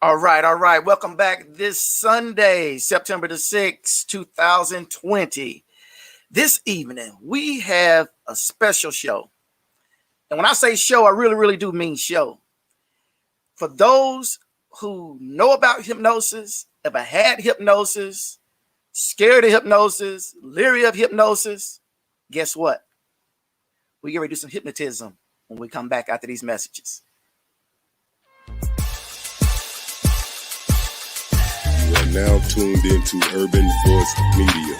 All right, all right. Welcome back this Sunday, September the 6th, 2020. This evening, we have a special show. And when I say show, I really, really do mean show. For those who know about hypnosis, ever had hypnosis, scared of hypnosis, leery of hypnosis, guess what? We're going to do some hypnotism when we come back after these messages. You are now tuned into Urban Voice Media.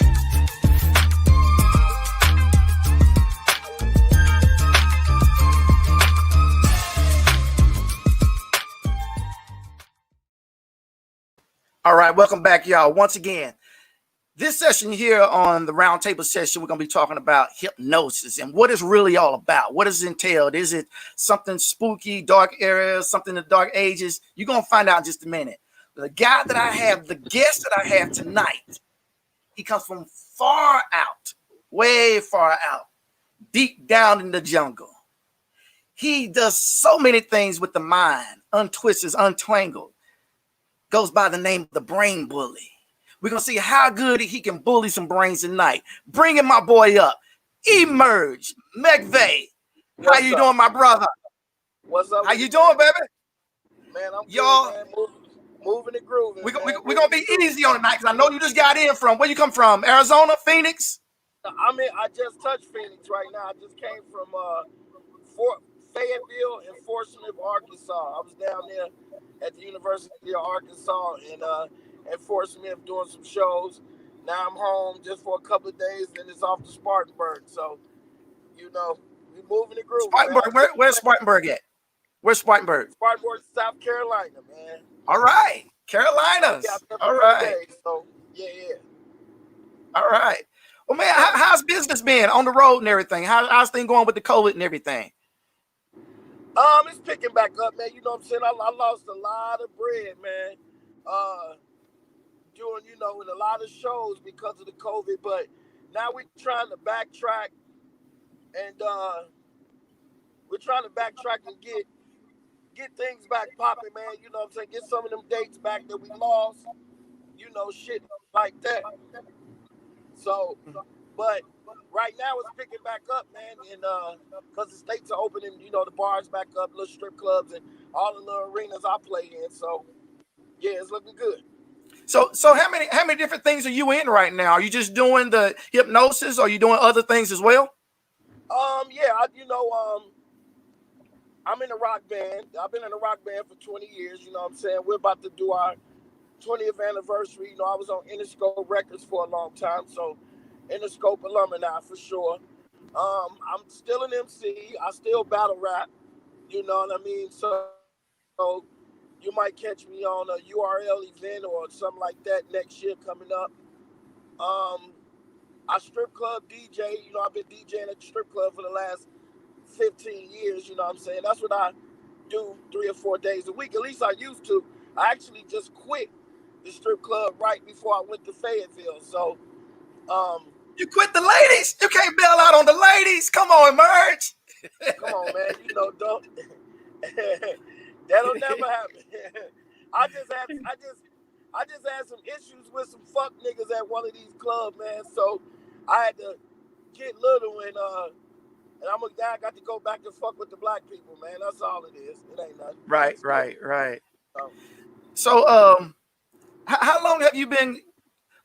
All right, welcome back, y'all. Once again, this session here on the Roundtable session, we're going to be talking about hypnosis and what it's really all about. What is it entailed? Is it something spooky, dark areas, something in the dark ages? You're going to find out in just a minute. The guest that I have tonight, he comes from far out, way far out, deep down in the jungle. He does so many things with the mind, untwisted, untangled. Goes by the name of the Brain Bully. We're going to see how good he can bully some brains tonight. Bringing my boy up, Emerg, McVay. How you doing, my brother? What's up? How you doing, baby? Man, I'm y'all good, man. Moving and grooving. We're going to be easy on tonight because I know you just got in from, where you come from, Arizona, Phoenix? I just touched Phoenix right now. I just came from Fayetteville and Fort Smith, Arkansas. I was down there at the University of Arkansas and Fort Smith doing some shows. Now I'm home just for a couple of days, then it's off to Spartanburg. So, we moving and grooving. Spartanburg, where's Spartanburg at? Where's Spartanburg? Spartanburg, South Carolina, man. All right, Carolinas. All right. So, yeah. All right. Well, man, how's business been on the road and everything? How's things going with the COVID and everything? It's picking back up, man. You know what I'm saying? I lost a lot of bread, man. Doing, in a lot of shows because of the COVID, but now we're trying to backtrack and get things back popping, man. You know what I'm saying? Get some of them dates back that we lost, shit like that. So, but right now it's picking back up, man, and because the states are opening, the bars back up, little strip clubs and all the little arenas I play in. So, yeah, it's looking good. So how many different things are you in right now? Are you just doing the hypnosis, or are you doing other things as well? I'm in a rock band. I've been in a rock band for 20 years. You know what I'm saying? We're about to do our 20th anniversary. I was on Interscope Records for a long time, so Interscope alumni for sure. I'm still an MC. I still battle rap. You know what I mean? So you might catch me on a URL event or something like that next year coming up. I strip club DJ. I've been DJing at the strip club for the last 15 years. You know what I'm saying? That's what I do 3 or 4 days a week. At least I used to. I actually just quit the strip club right before I went to Fayetteville. So, you quit the ladies? You can't bail out on the ladies. Come on, Emerg. Come on, man. Don't. That'll never happen. I just had some issues with some fuck niggas at one of these clubs, man. So I had to get little and I got to go back and fuck with the black people, man. That's all it is. It ain't nothing. Right. So how long have you been?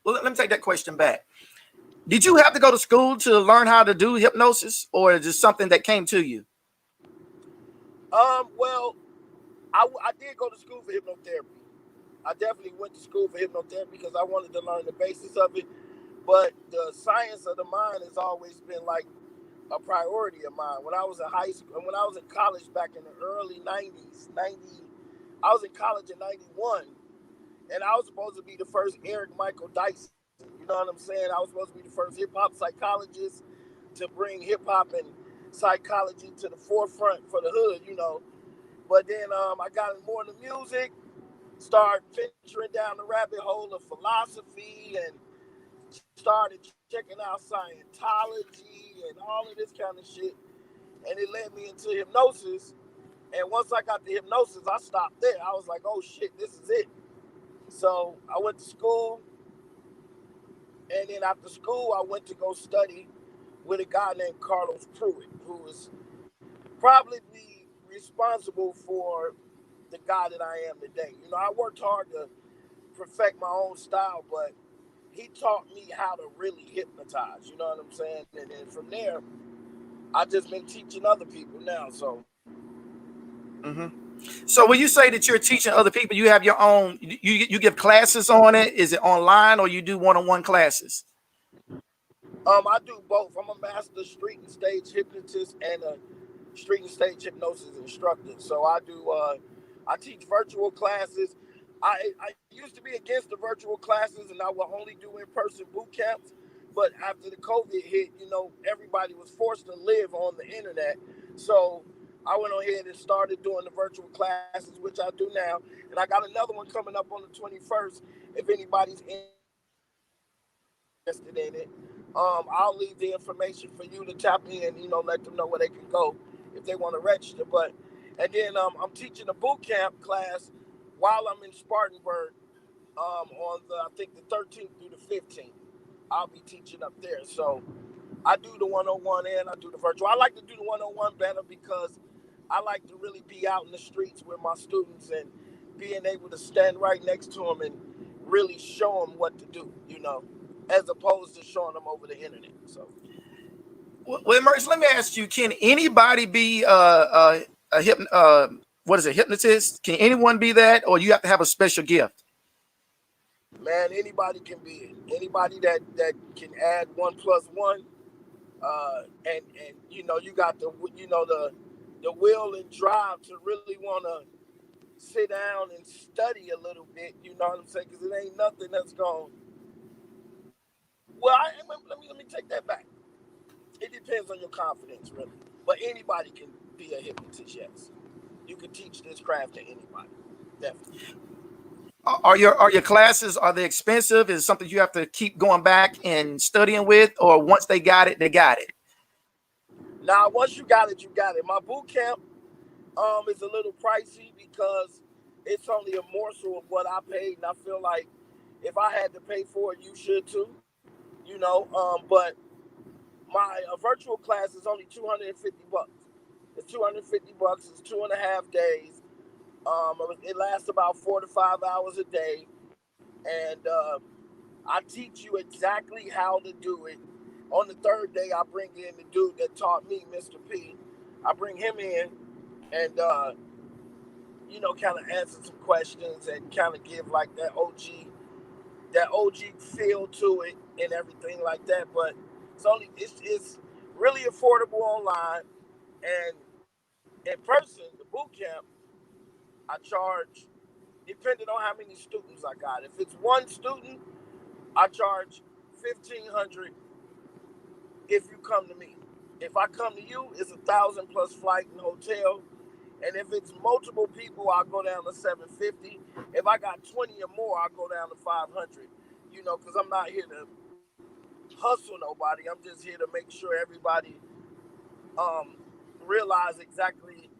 Well, let me take that question back. Did you have to go to school to learn how to do hypnosis, or is it something that came to you? Well, I did go to school for hypnotherapy. I definitely went to school for hypnotherapy because I wanted to learn the basis of it. But the science of the mind has always been like a priority of mine. When I was in high school, when I was in college back in the early 90s, I was in college in 91, and I was supposed to be the first Eric Michael Dyson. You know what I'm saying? I was supposed to be the first hip-hop psychologist to bring hip-hop and psychology to the forefront for the hood, But then I got more into music, started venturing down the rabbit hole of philosophy, and started checking out Scientology and all of this kind of shit. And it led me into hypnosis. And once I got the hypnosis, I stopped there. I was like, oh shit, this is it. So I went to school, and then after school, I went to go study with a guy named Carlos Pruitt, who is probably responsible for the guy that I am today. You know, I worked hard to perfect my own style, but he taught me how to really hypnotize. You know what I'm saying? And then from there, I just been teaching other people now. So Mm-hmm. So when you say that you're teaching other people, you have your own, you give classes on it? Is it online or you do one-on-one classes? I do both. I'm a master street and stage hypnotist and a street and stage hypnosis instructor. So I teach virtual classes. I used to be against the virtual classes, and I will only do in-person boot camps. But after the COVID hit, you know, everybody was forced to live on the internet. So I went on ahead and started doing the virtual classes, which I do now. And I got another one coming up on the 21st. If anybody's interested in it, I'll leave the information for you to tap in, you know, let them know where they can go if they want to register. But and then I'm teaching a boot camp class while I'm in Spartanburg on the I think the 13th through the 15th. I'll be teaching up there. So I do the one-on-one and I do the virtual. I like to do the one-on-one better because I like to really be out in the streets with my students and being able to stand right next to them and really show them what to do, you know, as opposed to showing them over the internet. So, Well, Emerg, let me ask you: can anybody be what is it, hypnotist? Can anyone be that, or you have to have a special gift? man, anybody can be it. Anybody that can add 1+1, and you know, you got the the will and drive to really want to sit down and study a little bit. You know what I'm saying? Because it ain't nothing that's going. Well, let me take that back. It depends on your confidence, really. But anybody can be a hypnotist. Yes, you can teach this craft to anybody. Definitely. Are your classes, are they expensive? Is it something you have to keep going back and studying with, or once they got it, they got it? Now, once you got it, you got it. My boot camp is a little pricey because it's only a morsel of what I paid, and I feel like if I had to pay for it, you should too. You know, but my virtual class is only $250. It's $250. It's 2.5 days. It lasts about 4 to 5 hours a day, and I teach you exactly how to do it. On the third day, I bring in the dude that taught me, Mr. P. I bring him in, and you know, kind of answer some questions and kind of give like that OG feel to it and everything like that. But it's really affordable online, and in person, the boot camp, I charge depending on how many students I got. If it's one student, I charge 1,500 if you come to me. If I come to you, it's 1,000 plus flight and hotel. And if it's multiple people, I'll go down to 750. If I got 20 or more, I'll go down to 500. You know, because I'm not here to hustle nobody. I'm just here to make sure everybody um, realize exactly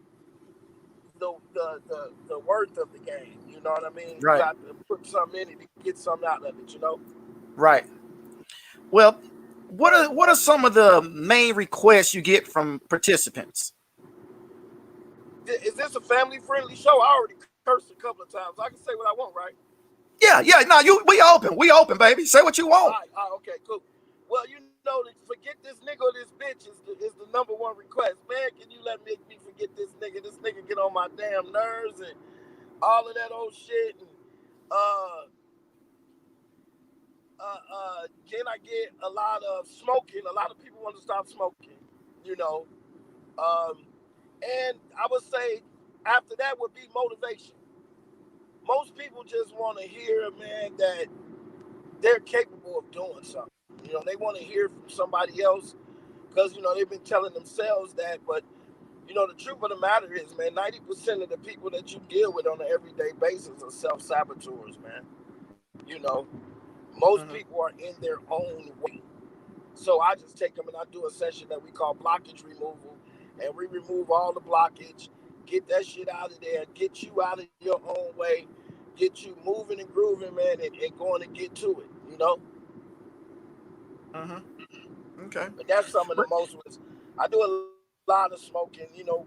the worth of the game. You know what I mean? You Right, got to put something in it to get something out of it. You know. right. Well, what are some of the main requests you get from participants? Is this a family friendly show? I already cursed a couple of times. I can say what I want, right? Yeah, yeah. No, we open, baby. Say what you want. All right, okay, cool. Well, you know, forget this nigga or this bitch is the number one request. Man, can you let me forget this nigga? This nigga get on my damn nerves and all of that old shit. And uh, then I get a lot of smoking. A lot of people want to stop smoking, you know. Um, and I would say after that would be motivation. Most people just want to hear, man, that they're capable of doing something. You know, they want to hear from somebody else because, you know, they've been telling themselves that. But, you know, the truth of the matter is, man, 90% of the people that you deal with on an everyday basis are self-saboteurs, man. You know, most Mhm. people are in their own way. So I just take them and I do a session that we call blockage removal. And we remove all the blockage. get that shit out of there, get you out of your own way, get you moving and grooving, man, and going to get to it, you know? Okay. But that's some of the But most ones. I do a lot of smoking, you know,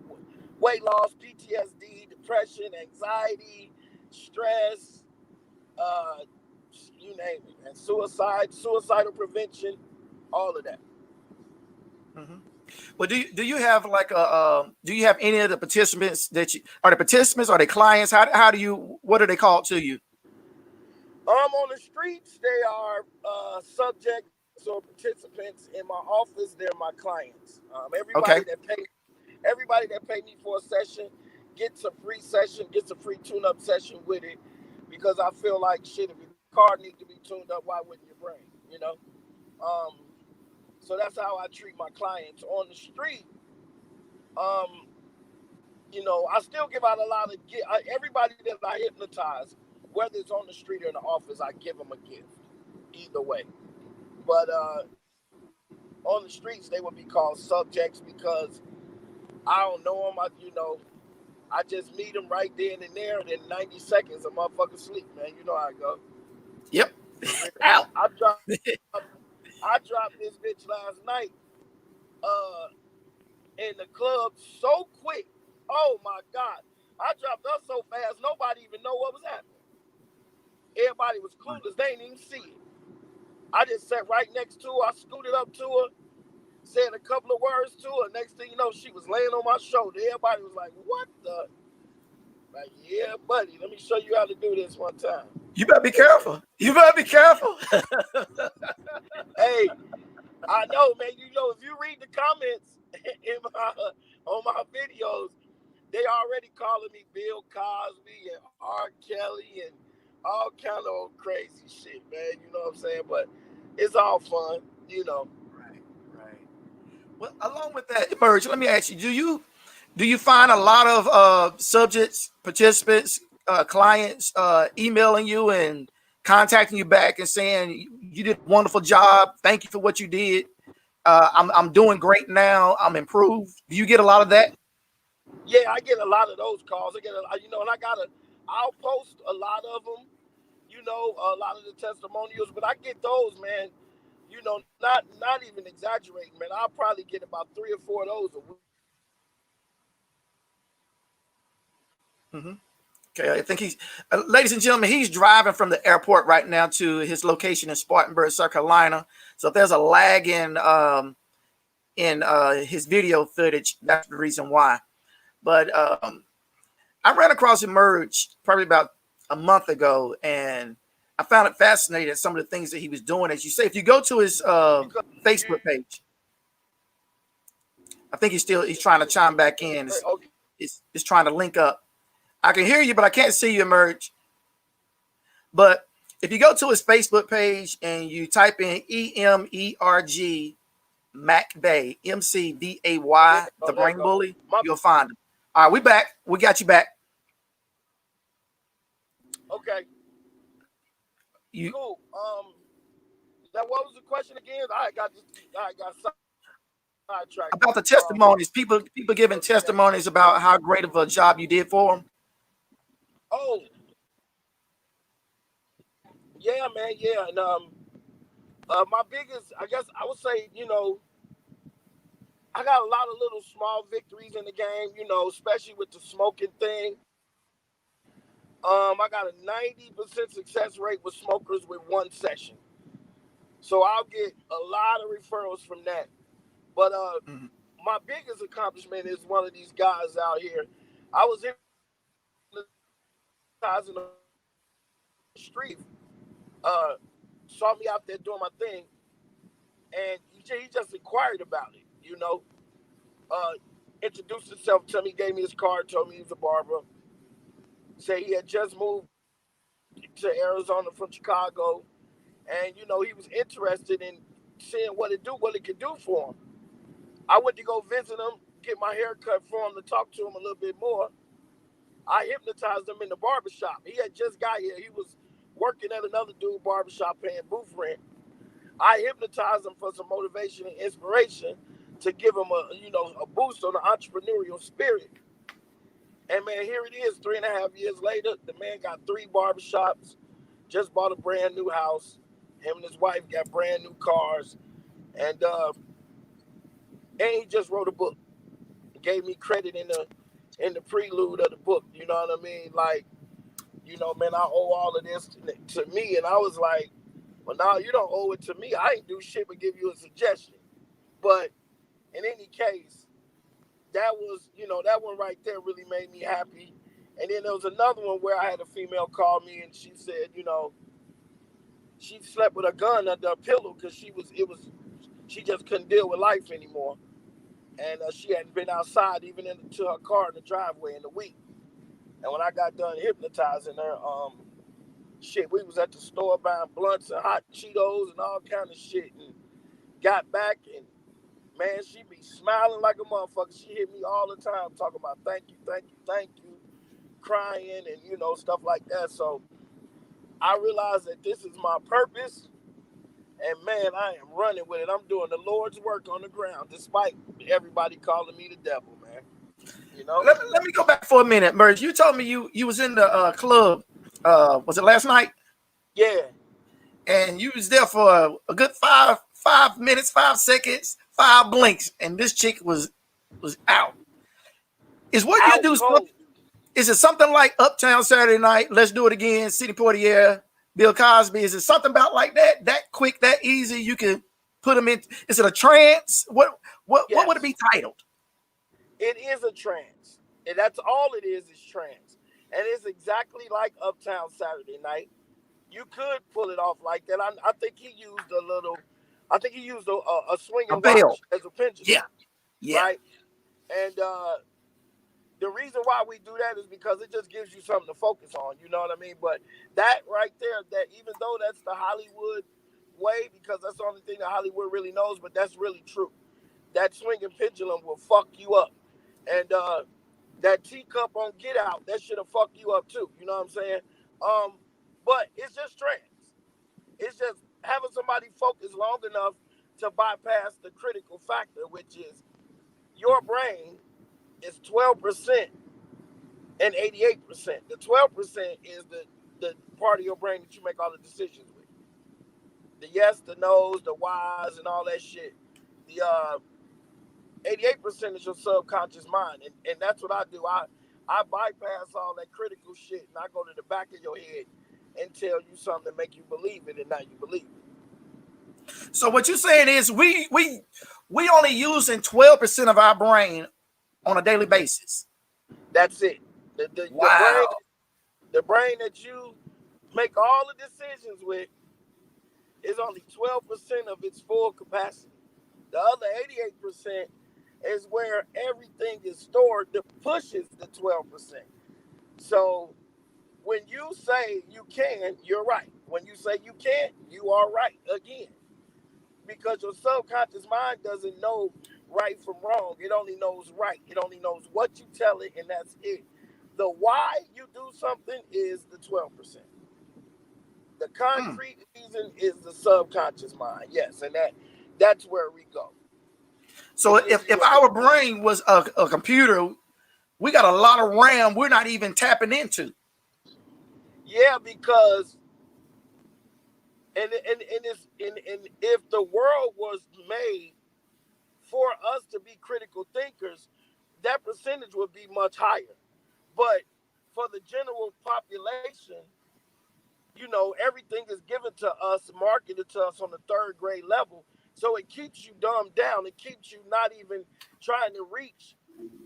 weight loss, PTSD, depression, anxiety, stress, uh, you name it, and suicidal prevention, all of that. Well, do you have like a do you have any of the participants that you are the participants or the clients? How do you what are they called to you? On the streets, they are subjects or participants. In my office, they're my clients. Okay. Everybody that pay me for a session gets a free session, gets a free tune-up session with it, because I feel like shit. If your car needs to be tuned up, why wouldn't your brain? You know. Um, so that's how I treat my clients on the street. Um, you know, I still give out a lot of everybody that I hypnotize, whether it's on the street or in the office, I give them a gift. Either way, but on the streets they would be called subjects because I don't know them. I just meet them right then and there, and in 90 seconds a motherfucker sleep, man. You know how it go. Yep. For real. Out. I dropped this bitch last night in the club so quick. Oh my god. I dropped her so fast nobody even know what was happening. Everybody was clueless. They didn't even see it. I just sat right next to her. I scooted up to her, said a couple of words to her. Next thing you know, she was laying on my shoulder. Everybody was like, what the? Like, yeah, buddy, let me show you how to do this one time. You better be careful. You better be careful. Hey, I know, man. You know, if you read the comments on my videos, they already calling me Bill Cosby and R. Kelly and all kind of crazy shit, man. You know what I'm saying? But it's all fun, you know. Right. Well, along with that, Emerg, let me ask you: do you find a lot of subjects, participants, clients emailing you and contacting you back and saying you did a wonderful job? Thank you for what you did. I'm doing great now. I'm improved. Do you get a lot of that? Yeah, I get a lot of those calls. And I'll post a lot of them. You know, a lot of the testimonials, but I get those, man. You know, not even exaggerating, man. I'll probably get about 3 or 4 of those a week. Okay, I think he's, ladies and gentlemen, he's driving from the airport right now to his location in Spartanburg, South Carolina. So if there's a lag in his video footage, that's the reason why. But I ran across Emerg probably about a month ago, and I found it fascinating some of the things that he was doing. As you say, if you go to his Facebook page, I think he's trying to chime back in. It's trying to link up. I can hear you, but I can't see you, Emerg. But if you go to his Facebook page and you type in EMERG McVay, McVay, the Brain Bully, you'll find him. All right, we back. We got you back. Okay. Cool. Now what was the question again? I got sidetracked. About the testimonies, people giving testimonies about how great of a job you did for them. Oh, yeah, man, yeah. And my biggest, I guess I would say, you know, I got a lot of little small victories in the game, you know, especially with the smoking thing. I got a 90% success rate with smokers with one session. So I'll get a lot of referrals from that. But my biggest accomplishment is one of these guys out here. I was hypnotizing on the street, saw me out there doing my thing, and he just inquired about it, you know. Introduced himself to me, gave me his card, told me he was a barber. Said he had just moved to Arizona from Chicago, and you know he was interested in seeing what it could do for him. I went to go visit him, get my hair cut for him, to talk to him a little bit more. I hypnotized him in the barbershop. He had just got here. He was working at another dude barbershop paying booth rent. I hypnotized him for some motivation and inspiration to give him a boost on the entrepreneurial spirit. And man, here it is, 3.5 years later. The man got 3 barbershops, just bought a brand new house. Him and his wife got brand new cars, and he just wrote a book. Gave me credit in the prelude of the book. You know what I mean? Like, man, I owe all of this to me. And I was like, well, no, you don't owe it to me. I ain't do shit but give you a suggestion. But in any case, that was, that one right there really made me happy. And then there was another one where I had a female call me and she said, she slept with a gun under a pillow because she just couldn't deal with life anymore. And she hadn't been outside even into her car in the driveway in a week. And when I got done hypnotizing her, shit, we was at the store buying blunts and hot Cheetos and all kind of shit, and got back, and man, she be smiling like a motherfucker. She hit me all the time talking about thank you, thank you, thank you, crying and stuff like that. So I realized that this is my purpose, and man, I am running with it. I'm doing the Lord's work on the ground, despite everybody calling me the devil, man. Let me go back for a minute, Merge. You told me you was in the club. Was it last night? Yeah. And you was there for a good 5 minutes, 5 seconds, 5 blinks, and this chick was out. Is what Out you do? cold. Is it something like Uptown Saturday Night? Let's do it again. City Portier, Bill Cosby. Is it something about like that? That quick, that easy? You can put them in. Is it a trance? What would it be titled? It is a trance. And that's all it is trance. And it's exactly like Uptown Saturday Night. You could pull it off like that. I think he used a swinging watch as a pendulum. Yeah. Right? And the reason why we do that is because it just gives you something to focus on. You know what I mean? But that right there, that even though that's the Hollywood way, because that's the only thing that Hollywood really knows, but that's really true. That swinging pendulum will fuck you up. And that teacup on Get Out, that should have fucked you up too. You know what I'm saying? But it's just trance. It's just having somebody focus long enough to bypass the critical factor, which is your brain is 12% and 88%. The 12% is the part of your brain that you make all the decisions with. The yes, the no's, the whys, and all that shit. The 88% is your subconscious mind, and that's what I do. I bypass all that critical shit, and I go to the back of your head and tell you something to make you believe it, and now you believe it. So what you're saying is we only using 12% of our brain on a daily basis. That's it. Wow. The brain that you make all the decisions with is only 12% of its full capacity. The other 88% is where everything is stored that pushes the 12%. So when you say you can, you're right. When you say you can't, you are right again. Because your subconscious mind doesn't know right from wrong. It only knows right. It only knows what you tell it, and that's it. The why you do something is the 12%. The concrete reason is the subconscious mind. Yes, and that's where we go. So if our brain was a computer, we got a lot of RAM we're not even tapping into. Yeah, because and if the world was made for us to be critical thinkers, that percentage would be much higher. But for the general population, everything is given to us, marketed to us on the 3rd grade level. So it keeps you dumbed down. It keeps you not even trying to reach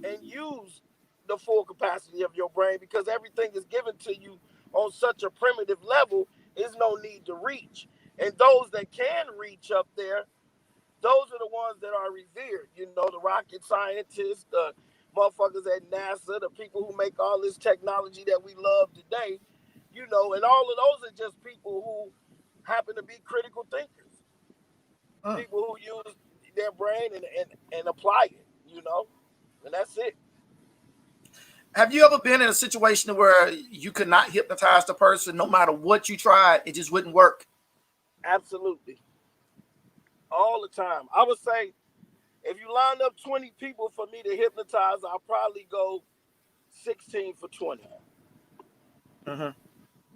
and use the full capacity of your brain, because everything is given to you on such a primitive level. There's no need to reach. And those that can reach up there, those are the ones that are revered. The rocket scientists, the motherfuckers at NASA, the people who make all this technology that we love today, and all of those are just people who happen to be critical thinkers. People who use their brain and apply it, and that's it. Have you ever been in a situation where you could not hypnotize the person no matter what you tried? It just wouldn't work? Absolutely. All the time. I would say if you line up 20 people for me to hypnotize, I'll probably go 16 for 20. Mm-hmm.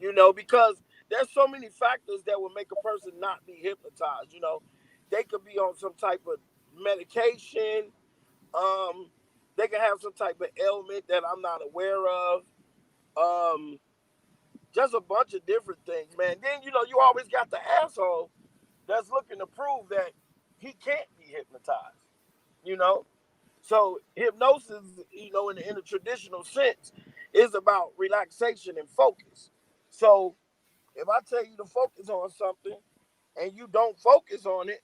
You know, because there's so many factors that would make a person not be hypnotized. You know, they could be on some type of medication. They can have some type of ailment that I'm not aware of. Just a bunch of different things, man. Then, you know, you always got the asshole that's looking to prove that he can't be hypnotized, you know? So hypnosis, you know, in the traditional sense, is about relaxation and focus. So if I tell you to focus on something and you don't focus on it,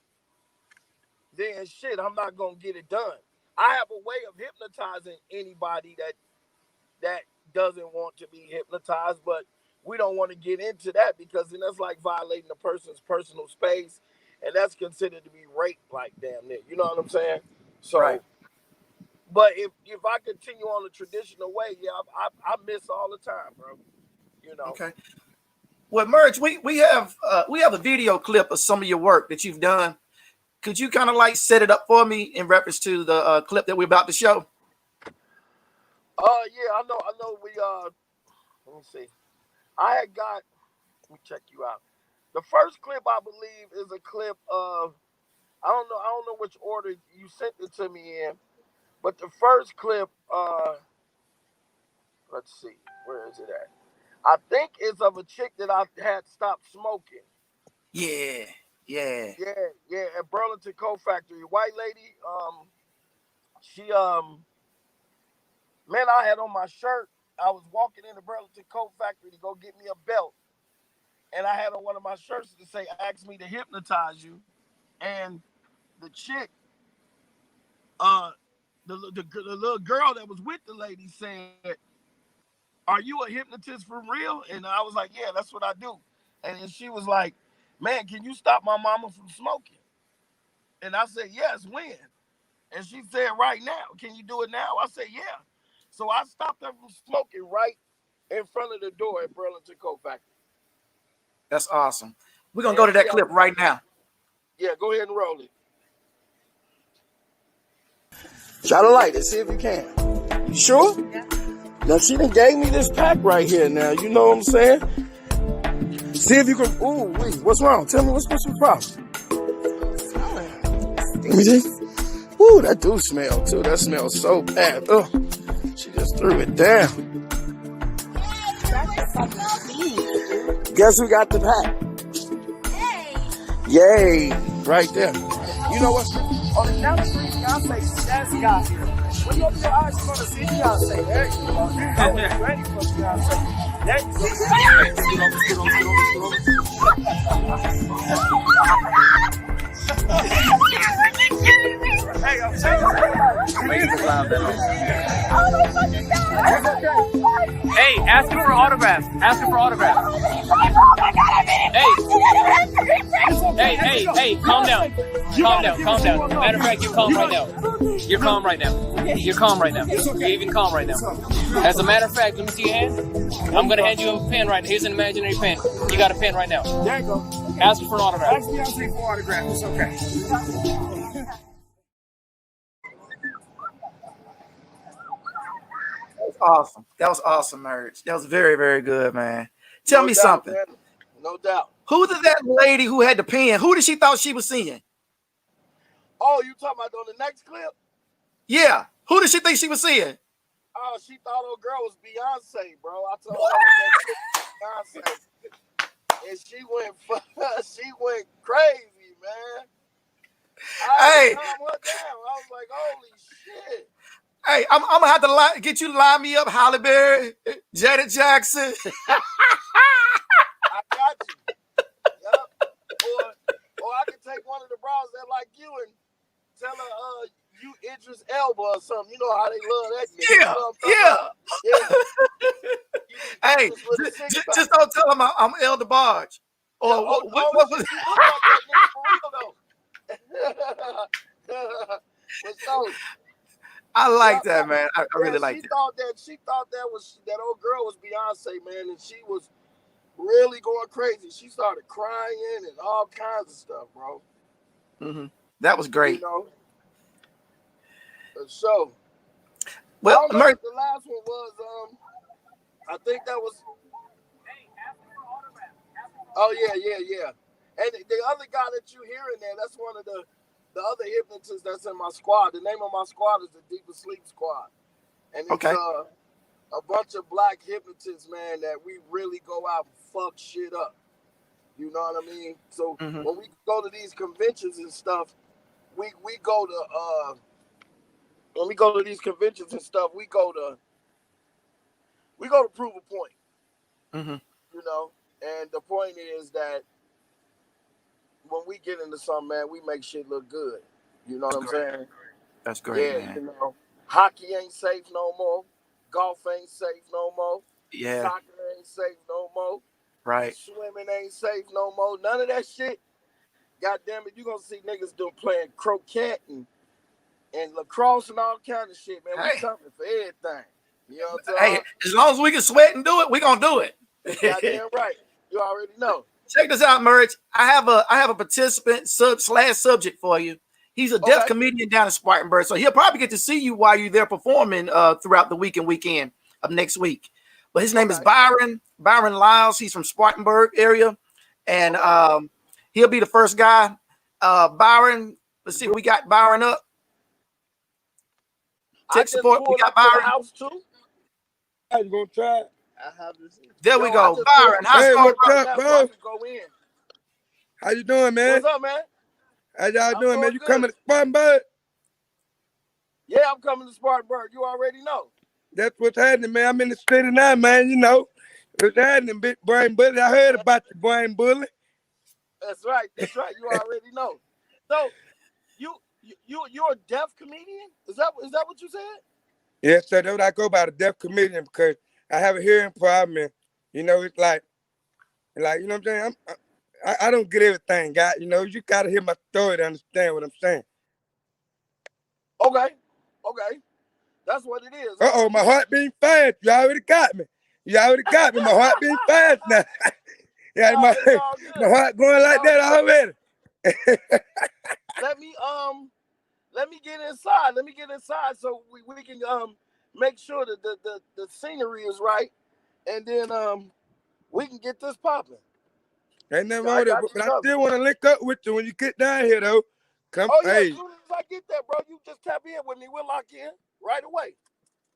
then shit, I'm not gonna get it done. I have a way of hypnotizing anybody that doesn't want to be hypnotized, but we don't want to get into that because then that's like violating a person's personal space, and that's considered to be rape, like damn near. You know what I'm saying? Right. So, but if I continue on the traditional way, yeah, I miss all the time, bro. You know. Okay. Well, Merge, we have a video clip of some of your work that you've done. Could you kind of like set it up for me in reference to the clip that we're about to show? Yeah, I know. Let me see. Let me check you out. The first clip I believe is a clip of I don't know which order you sent it to me in, but the first clip, let's see, where is it at? I think it's of a chick that I had stopped smoking. Yeah. Yeah, at Burlington Coat Factory. White lady, she man, I had on my shirt. I was walking into Burlington Coat Factory to go get me a belt. And I had on one of my shirts to say, ask me to hypnotize you. And the chick, the little girl that was with the lady said, are you a hypnotist for real? And I was like, yeah, that's what I do. And then she was like, man, can you stop my mama from smoking? And I said, yes, when? And she said, right now. Can you do it now? I said, yeah. So I stopped her from smoking right in front of the door at Burlington Coat Factory. That's awesome. We're going to go to that clip right now. Yeah, go ahead and roll it. Try to light it, see if you can. You sure? Yeah. Now, she done gave me this pack right here now. You know what I'm saying? See if you can. Ooh, wait, what's wrong? Tell me what's your problem? Let me see. Ooh, that do smell, too. That smells so bad. Oh, she just threw it down. Guess who got the pack? Yay. Right there. You know what's on the down the street, Beyonce, that's got here. When you open your eyes, you're going to see Beyonce. There you go. I was ready for Beyonce. There you Hey, I'm saying. Hey, ask him for autographs. Ask him for autographs. Hey, calm down. Calm down. Matter of fact, you're calm right now. You're calm right now. You're even calm right now. As a matter of fact, let me see your hand. I'm going to hand you a pen right now. Here's an imaginary pen. You got a pen right now. There you go. Ask him for an autograph. Ask Beyonce for autograph. It's okay. Awesome. That was awesome, Merge. That was very, very good, man. Tell me something. Man. No doubt. Who did that lady who had the pen? Who did she thought she was seeing? Oh, you talking about on the next clip? Yeah. Who did she think she was seeing? Oh, she thought old girl was Beyonce, bro. I told her that Beyonce, and she went crazy, man. I had to calm her down. I was like, holy shit. Hey, I'm gonna have to get you to line me up, Halle Berry, Janet Jackson. I got you. Yep. Or I could take one of the bras that like you and tell her, you Idris Elba or something. You know how they love that nigga. Yeah. Hey, just don't tell them I'm El DeBarge. Or what was it? I like that, man. I really like that. She thought that old girl was Beyonce, man, and she was really going crazy. She started crying and all kinds of stuff, bro. Mm-hmm. That was great. You know? So I Well, don't know what the last one was. I think that was. Oh yeah. And the other guy that you hear in there, that's one of the other hypnotists that's in my squad. The name of my squad is the Deeper Sleep Squad, and it's okay. A bunch of black hypnotists, man, that we really go out and fuck shit up. You know what I mean? So when we go to these conventions and stuff, we go to when we go to these conventions and stuff, we go to prove a point. You know, and the point is that when we get into something, man, we make shit look good. You know what I'm saying? That's great, Yeah, man. you know, hockey ain't safe no more. Golf ain't safe no more. Yeah. Soccer ain't safe no more. Right. Swimming ain't safe no more. None of that shit. God damn it, you gonna see niggas playing croquet and lacrosse and all kind of shit, man. We coming for everything. You know what I'm saying? Hey, as long as we can sweat and do it, we gonna do it. Goddamn right. You already know. Check this out, Merge. I have a participant subject for you. He's a deaf comedian down in Spartanburg, so he'll probably get to see you while you're there performing throughout the week and weekend of next week. But his name is Byron Lyles. He's from Spartanburg area, and he'll be the first guy. Byron, let's see if we got Byron up. Tech support. We got Byron. House too. I was gonna try. There we go, Byron. Hey, what's up, bro? Go in. How you doing, man? What's up, man? How y'all doing, man? You coming to Spartanburg? Yeah, I'm coming to Spartanburg. You already know. That's what's happening, man. I'm in the city now, man. You know, what's happening, big brain bully. I heard about the brain bully. That's right. You already know. So, you're a deaf comedian? Is that what you said? Yes, sir. That's what I go by, the deaf comedian, because I have a hearing problem. And, you know, it's like you know what I'm saying? I don't get everything, guy. You know, you got to hear my story to understand what I'm saying. Okay. That's what it is. Uh-oh, my heart beating fast. You already got me. My heart beating fast now. Yeah, my heart going like that already. Let me get inside so we can make sure that the scenery is right, and then we can get this popping. Ain't nothing wrong with it, but I still want to link up with you when you get down here, though. Come, As soon as I get there, bro, you just tap in with me. We'll lock in right away.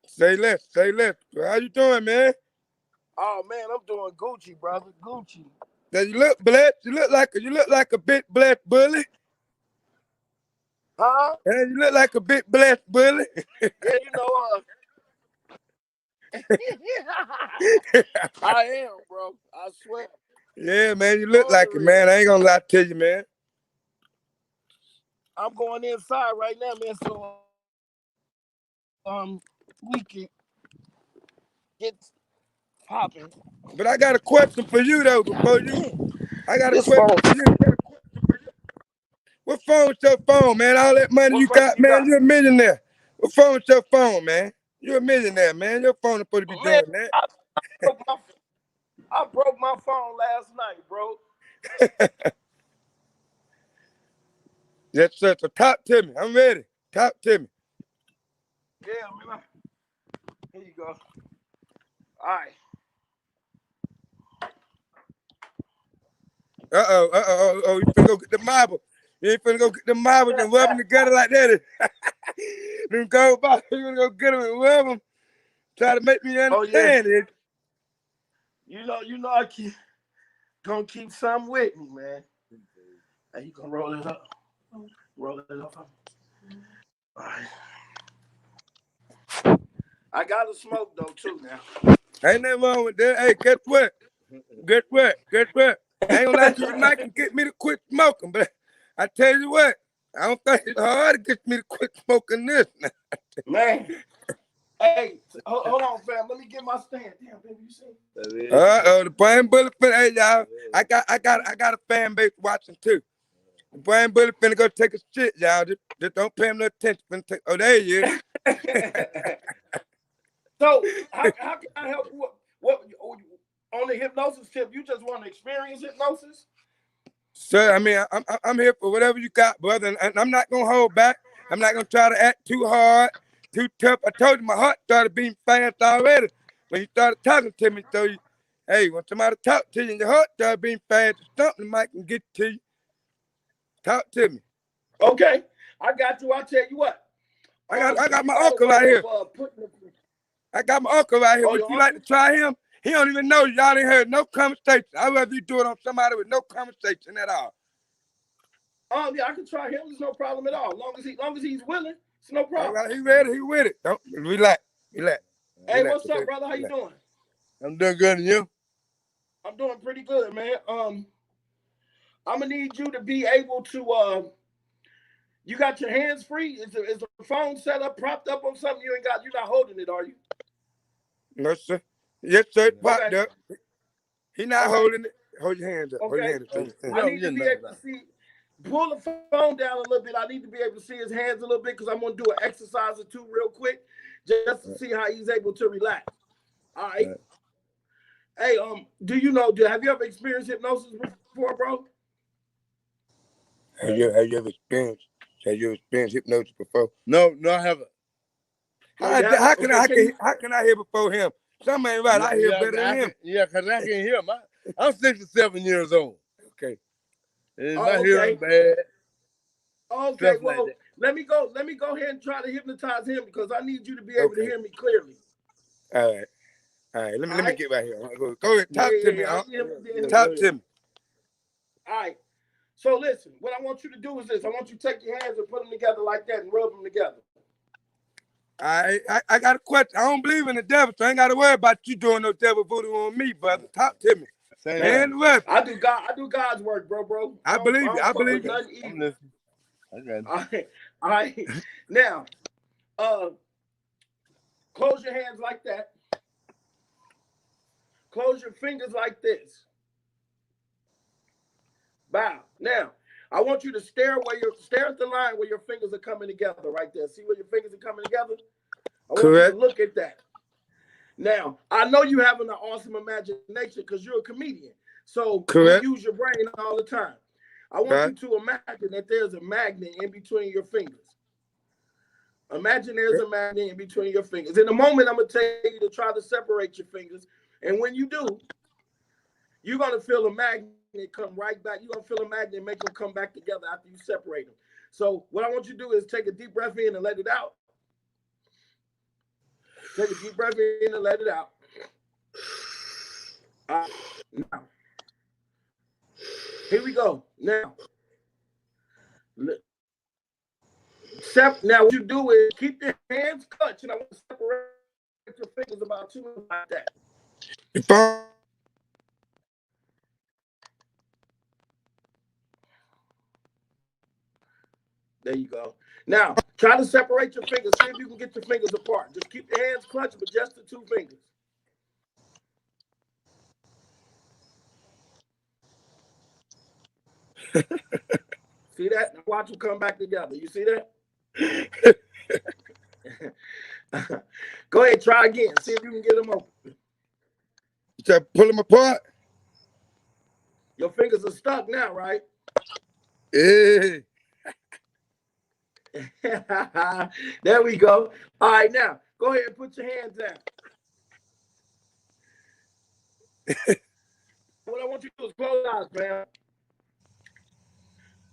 Say less. How you doing, man? Oh man, I'm doing Gucci, brother. Gucci. Now you look blessed. You look like a big blessed bully. Huh? And you look like a big blessed bully. Yeah, you know. I am, bro. I swear. Yeah, man, you look like it, man. I ain't gonna lie to you, man. I'm going inside right now, man. So we can get popping. But I got a question for you though. I got a question for you. What phone is your phone, man? All that money you got, man, you're a millionaire. What phone is your phone, man? You're a millionaire, man. Your phone is supposed to be doing that. I broke my phone last night, bro. Yes, sir. So talk to me. I'm ready. Talk to me. Yeah, man. Here you go. All right. Oh, you finna go get the marble. You ain't finna go get the marble and rub them together like that. Them go by. You gonna go get them and rub them. Try to make me understand it. You know, I gonna keep something with me, man. Hey, you gonna roll it up? Roll it up. All right. I gotta smoke though too now. Ain't nothing wrong with that. Hey, guess what? I ain't gonna lie to you, Mike, and get me to quit smoking, but I tell you what, I don't think it's hard to get me to quit smoking this. Man. Hey, hold on, fam. Let me get my stand. Damn, baby, you see? The brain bullet finna. Hey, y'all, I got a fan base watching too. The brain bullet finna go take a shit, y'all. Just don't pay him no attention. Oh, there you is. So, how can I help you? What on the hypnosis tip? You just want to experience hypnosis? Sir, I mean, I'm here for whatever you got, brother, and I'm not gonna hold back. I'm not gonna try to act too hard. too tough. I told you my heart started beating fast already when you started talking to me. So, hey, when somebody talk to you and your heart started beating fast, something might can get to you. Talk to me. Okay, I got you. I'll tell you what. I got my uncle right here. I got my uncle right here. Would you like to try him? He don't even know you. Y'all ain't heard no conversation. I'd rather you do it on somebody with no conversation at all. Yeah, I can try him. There's no problem at all. Long as he's willing, it's no problem. Right, he ready. He with it. Don't relax. Hey, what's up, brother? How you doing? I'm doing good, and you? I'm doing pretty good, man. I'm gonna need you to be able to. You got your hands free? Is the phone set up, propped up on something? You're not holding it, are you? No, sir. Yes, sir. Popped up. He not holding it. Hold your hands up. Okay. Hold your hands up. I need to be able to see. Pull the phone down a little bit. I need to be able to see his hands a little bit because I'm going to do an exercise or two real quick just to see how he's able to relax. All right. Hey, have you ever experienced hypnosis before, bro? Have you ever experienced hypnosis before? No, I haven't. How can I hear before him? Something ain't right. I hear better than him. Yeah, because I can hear him. I'm 67 years old. Okay. And my hearing bad. Okay, well, like let me go ahead and try to hypnotize him because I need you to be able to hear me clearly. All right. Let me get right here. Go ahead. Talk to me. Talk to me. All right. So listen, what I want you to do is this. I want you to take your hands and put them together like that and rub them together. I got a question. I don't believe in the devil, so I ain't got to worry about you doing no devil voodoo on me, brother. Talk to me. And what? I do God's work, bro. I believe you. I believe you. I'm listening. Okay. All right. Now, close your hands like that. Close your fingers like this. Bow. Now, I want you to stare at the line where your fingers are coming together right there. See where your fingers are coming together? I want you to look at that. Now, I know you having an awesome imagination because you're a comedian. So you use your brain all the time. I want you to imagine that there's a magnet in between your fingers. Imagine there's a magnet in between your fingers. In a moment, I'm going to tell you to try to separate your fingers. And when you do, you're going to feel a magnet come right back. You're going to feel a magnet and make them come back together after you separate them. So what I want you to do is take a deep breath in and let it out. Take a deep breath in and let it out. Now, here we go. Now, what you do is keep your hands clutched, and I want to separate your fingers about 2 minutes like that. There you go. Now, try to separate your fingers. See if you can get your fingers apart. Just keep your hands clutched, but just the 2 fingers. See that? Now watch them come back together. You see that? Go ahead, try again. See if you can get them open. You try to pull them apart? Your fingers are stuck now, right? Yeah. There we go. All right, now go ahead and put your hands down. What I want you to do is close your eyes, man.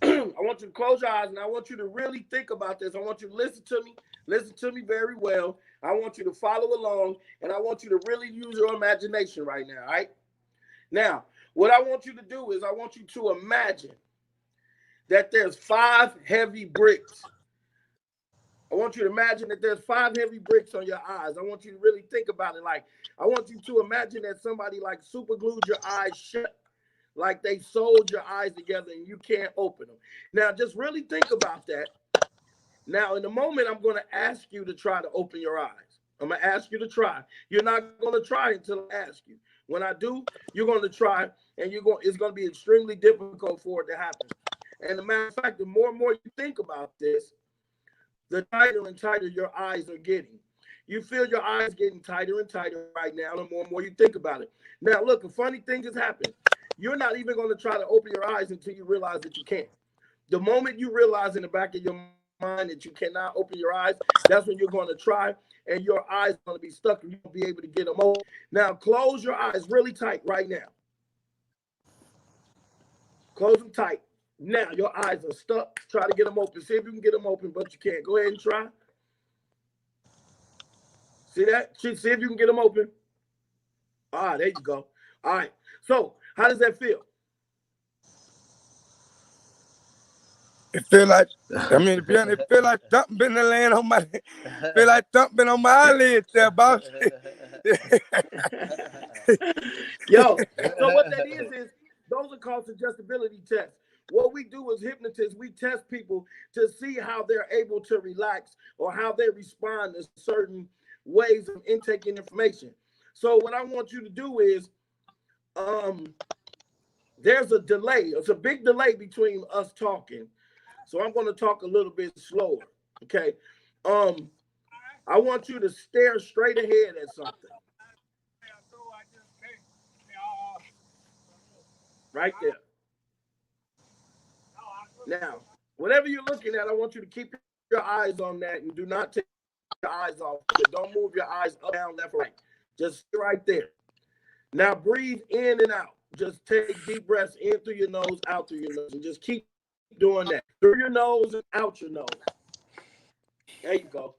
I want you to close your eyes, and I want you to really think about this. I want you to listen to me. Listen to me very well. I want you to follow along, and I want you to really use your imagination right now, all right? Now, what I want you to do is I want you to imagine that there's 5 heavy bricks. I want you to imagine that there's 5 heavy bricks on your eyes. I want you to really think about it. Like, I want you to imagine that somebody like super glued your eyes shut, like they sewed your eyes together and you can't open them. Now, just really think about that. Now, in a moment, I'm going to ask you to try to open your eyes. I'm going to ask you to try. You're not going to try until I ask you. When I do, you're going to try, and it's going to be extremely difficult for it to happen. And as a matter of fact, the more and more you think about this, the tighter and tighter your eyes are getting. You feel your eyes getting tighter and tighter right now, the more and more you think about it. Now, look, a funny thing just happened. You're not even going to try to open your eyes until you realize that you can't. The moment you realize in the back of your mind that you cannot open your eyes, that's when you're going to try, and your eyes are going to be stuck and you won't be able to get them open. Now, close your eyes really tight right now. Close them tight. Now, your eyes are stuck. Try to get them open. See if you can get them open, but you can't. Go ahead and try. See that? See if you can get them open. Ah, there you go. All right. So, how does that feel? It feel like, I mean, to be honest, it feel like something been laying on my, feel like something on my eyelids there, boss. Yo, so what that is those are called suggestibility tests. What we do as hypnotists, we test people to see how they're able to relax or how they respond to certain ways of intaking information. So what I want you to do is, there's a delay. It's a big delay between us talking. So I'm going to talk a little bit slower, okay? I want you to stare straight ahead at something. Right there. Now, whatever you're looking at, I want you to keep your eyes on that and do not take your eyes off. Don't move your eyes up, down, left, right. Just stay right there. Now breathe in and out. Just take deep breaths in through your nose, out through your nose, and just keep doing that. Through your nose and out your nose. There you go.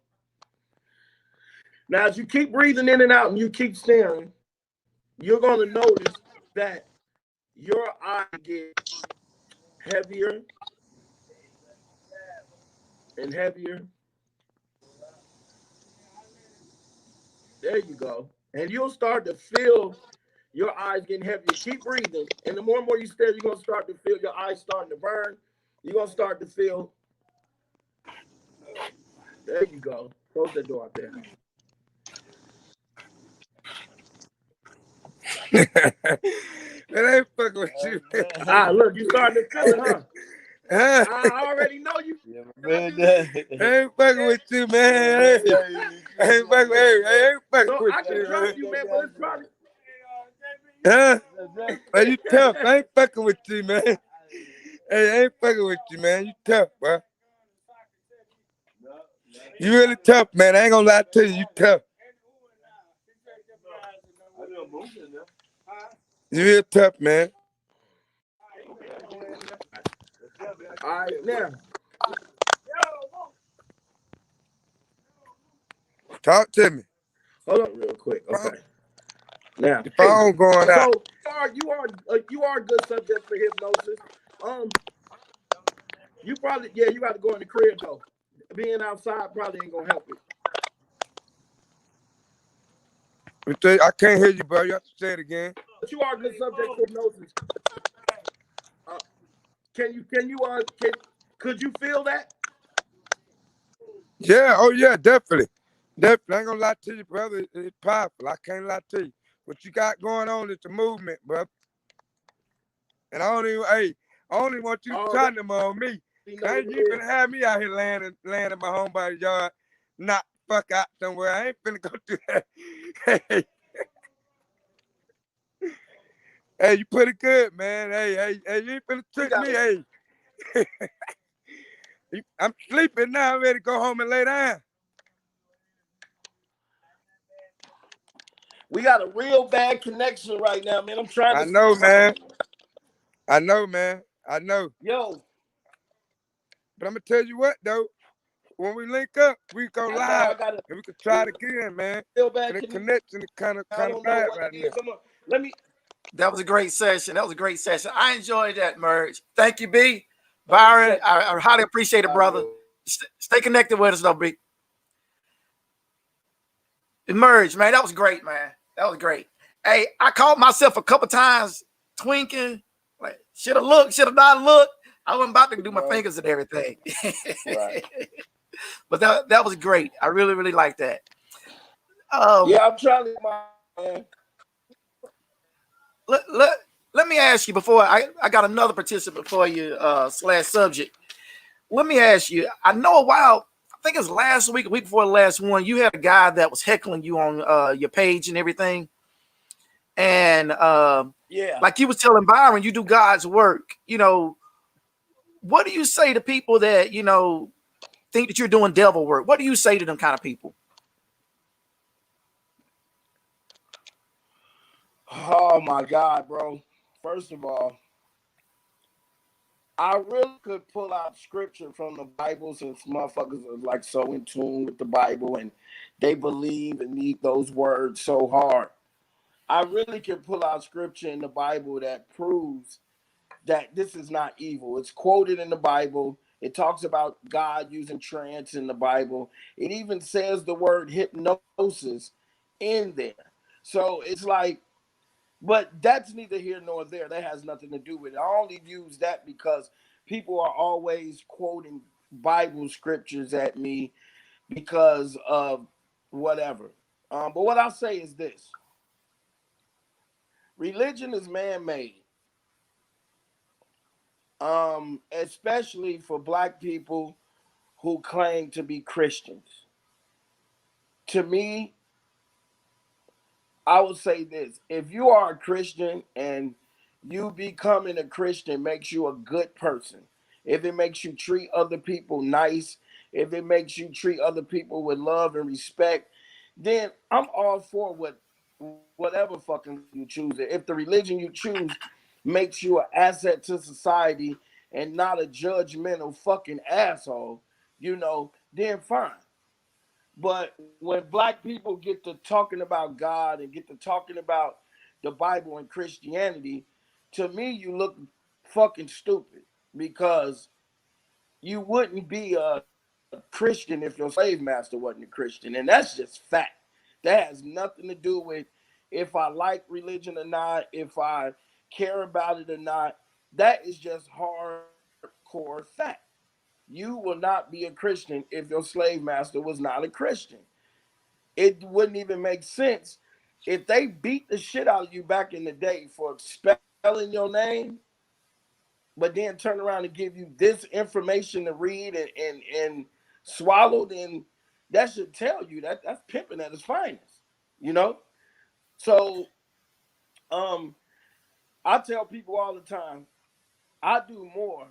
Now, as you keep breathing in and out and you keep staring, you're going to notice that your eye gets heavier and heavier. There you go. And you'll start to feel your eyes getting heavier. Keep breathing. And the more and more you stare, you're going to start to feel your eyes starting to burn. You're going to start to feel. There you go. Close that door out there. It ain't fucking with you. Look, you starting to feel it, huh? I already know you. I ain't fucking with you, man. I ain't fucking with I can you, trust man. you, man, but it's probably. Huh? Hey, you tough. I ain't fucking with you, man. Hey, I ain't fucking with you, man. You tough, bro. You really tough, man. I ain't gonna lie to you. You tough. You real tough, man. All right, now. Talk to me. Hold on real quick. Okay. Now, the phone going out. So you are a good subject for hypnosis. You probably you got to go in the crib though. Being outside probably ain't gonna help it. I can't hear you, bro. You have to say it again. But you are a good subject for hypnosis. Could you feel that? Yeah, oh yeah, definitely. Definitely. I ain't gonna lie to you, brother. It's powerful. I can't lie to you. What you got going on is the movement, bro. And I only want you to try them on me. I ain't you finna have me out here laying in my homebody's yard, not fuck out somewhere. I ain't finna go do that. Hey, you pretty good, man. Hey, you ain't finna trick me, hey. I'm sleeping now. I'm ready to go home and lay down. We got a real bad connection right now, man. I'm trying to. I know, man. I know. Yo. But I'm gonna tell you what, though. When we link up, we go live and we can try it again, man. The connection is kind of bad right now. Come on, That was a great session. I enjoyed that, Merge. Thank you, B. Byron, I highly appreciate it, brother. Stay connected with us, though, B. Emerg, man, that was great, man. That was great. Hey, I caught myself a couple times twinking. Like, should have looked, should have not looked. I wasn't about to do my fingers and everything. Right. But that was great. I really, really like that. I'm trying to. Let me ask you before I got another participant for you / subject. Let me ask you. I know a while. I think it was last week, a week before the last one. You had a guy that was heckling you on your page and everything, and like you was telling Byron, you do God's work. You know, what do you say to people that think that you're doing devil work? What do you say to them kind of people? Oh my God, bro. First of all, I really could pull out scripture from the Bible since motherfuckers are like so in tune with the Bible and they believe and need those words so hard. I really can pull out scripture in the Bible that proves that this is not evil. It's quoted in the Bible. It talks about God using trance in the Bible. It even says the word hypnosis in there. So it's like, but that's neither here nor there. That has nothing to do with it. I only use that because people are always quoting Bible scriptures at me because of whatever. But what I'll say is this: religion is man-made, especially for Black people who claim to be Christians. To me, I would say this: if you are a Christian and you becoming a Christian makes you a good person, if it makes you treat other people nice, if it makes you treat other people with love and respect, then I'm all for whatever fucking you choose. If the religion you choose makes you an asset to society and not a judgmental fucking asshole, then fine. But when Black people get to talking about God and get to talking about the Bible and Christianity, to me, you look fucking stupid because you wouldn't be a Christian if your slave master wasn't a Christian. And that's just fact. That has nothing to do with if I like religion or not, if I care about it or not. That is just hardcore fact. You will not be a Christian if your slave master was not a Christian. It wouldn't even make sense if they beat the shit out of you back in the day for spelling your name, but then turn around and give you this information to read and swallow. Then that should tell you that's pimping at its finest, you know. So um, I tell people all the time, I do more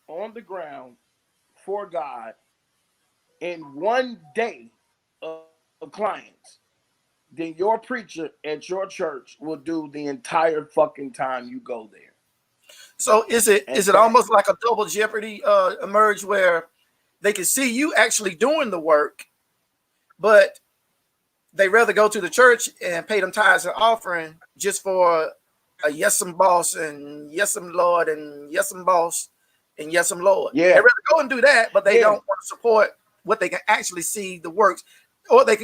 on the ground for God in one day of clients than your preacher at your church will do the entire fucking time you go there. So is it And is it almost like a double jeopardy emerge where they can see you actually doing the work, but they rather go to the church and pay them tithes and offering just for a yes some boss and yes some Lord and yes some boss and yes some Lord. They yeah, rather go and do that, but they yeah, don't want to support what they can actually see the works. Or they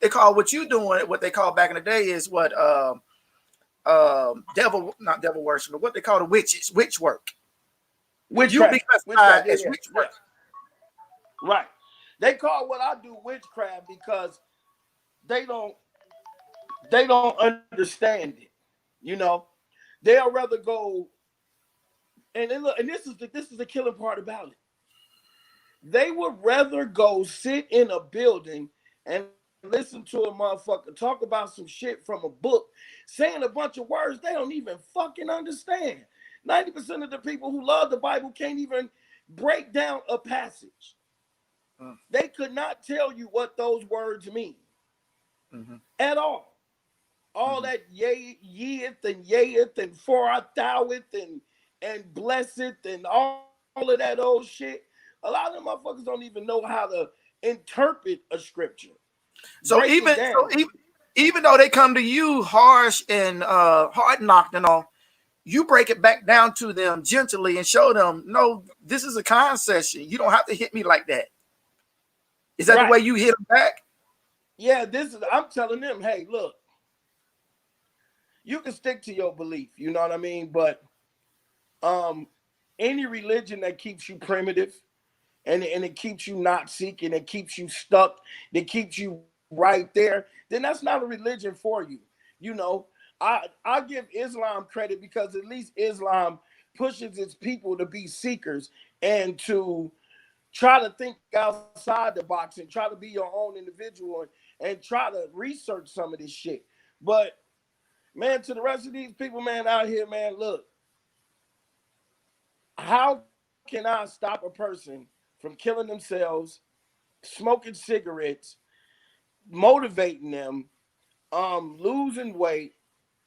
call what you doing, what they call back in the day is what devil, not devil worship, but what they call the witch work. You'll be classified witchcraft, yeah, as yeah, witch yeah, work. right. They call what I do witchcraft because they don't they don't understand it. You know, they'll rather go and look, and this is the killing part about it. They would rather go sit in a building and listen to a motherfucker talk about some shit from a book, saying a bunch of words they don't even fucking understand. 90% of the people who love the Bible can't even break down a passage. Mm, They could not tell you what those words mean mhm, at all. All mhm. that yeth and for I thoueth and blessed and all of that old shit. A lot of them motherfuckers don't even know how to interpret a scripture, So break it down. even though they come to you harsh and hard knocked and all, you break it back down to them gently and show them, no, this is a con session. You don't have to hit me like that. Is that the Right. way you hit them back? Yeah, I'm telling them, hey, look, you can stick to your belief, you know what I mean? But um any religion that keeps you primitive and it keeps you not seeking, it keeps you stuck, it keeps you right there, then that's not a religion for you. You know, I give Islam credit because at least Islam pushes its people to be seekers and to try to think outside the box and try to be your own individual and try to research some of this shit. But man, to the rest of these people, man, out here, man, look, how can I stop a person from killing themselves, smoking cigarettes, motivating them, losing weight,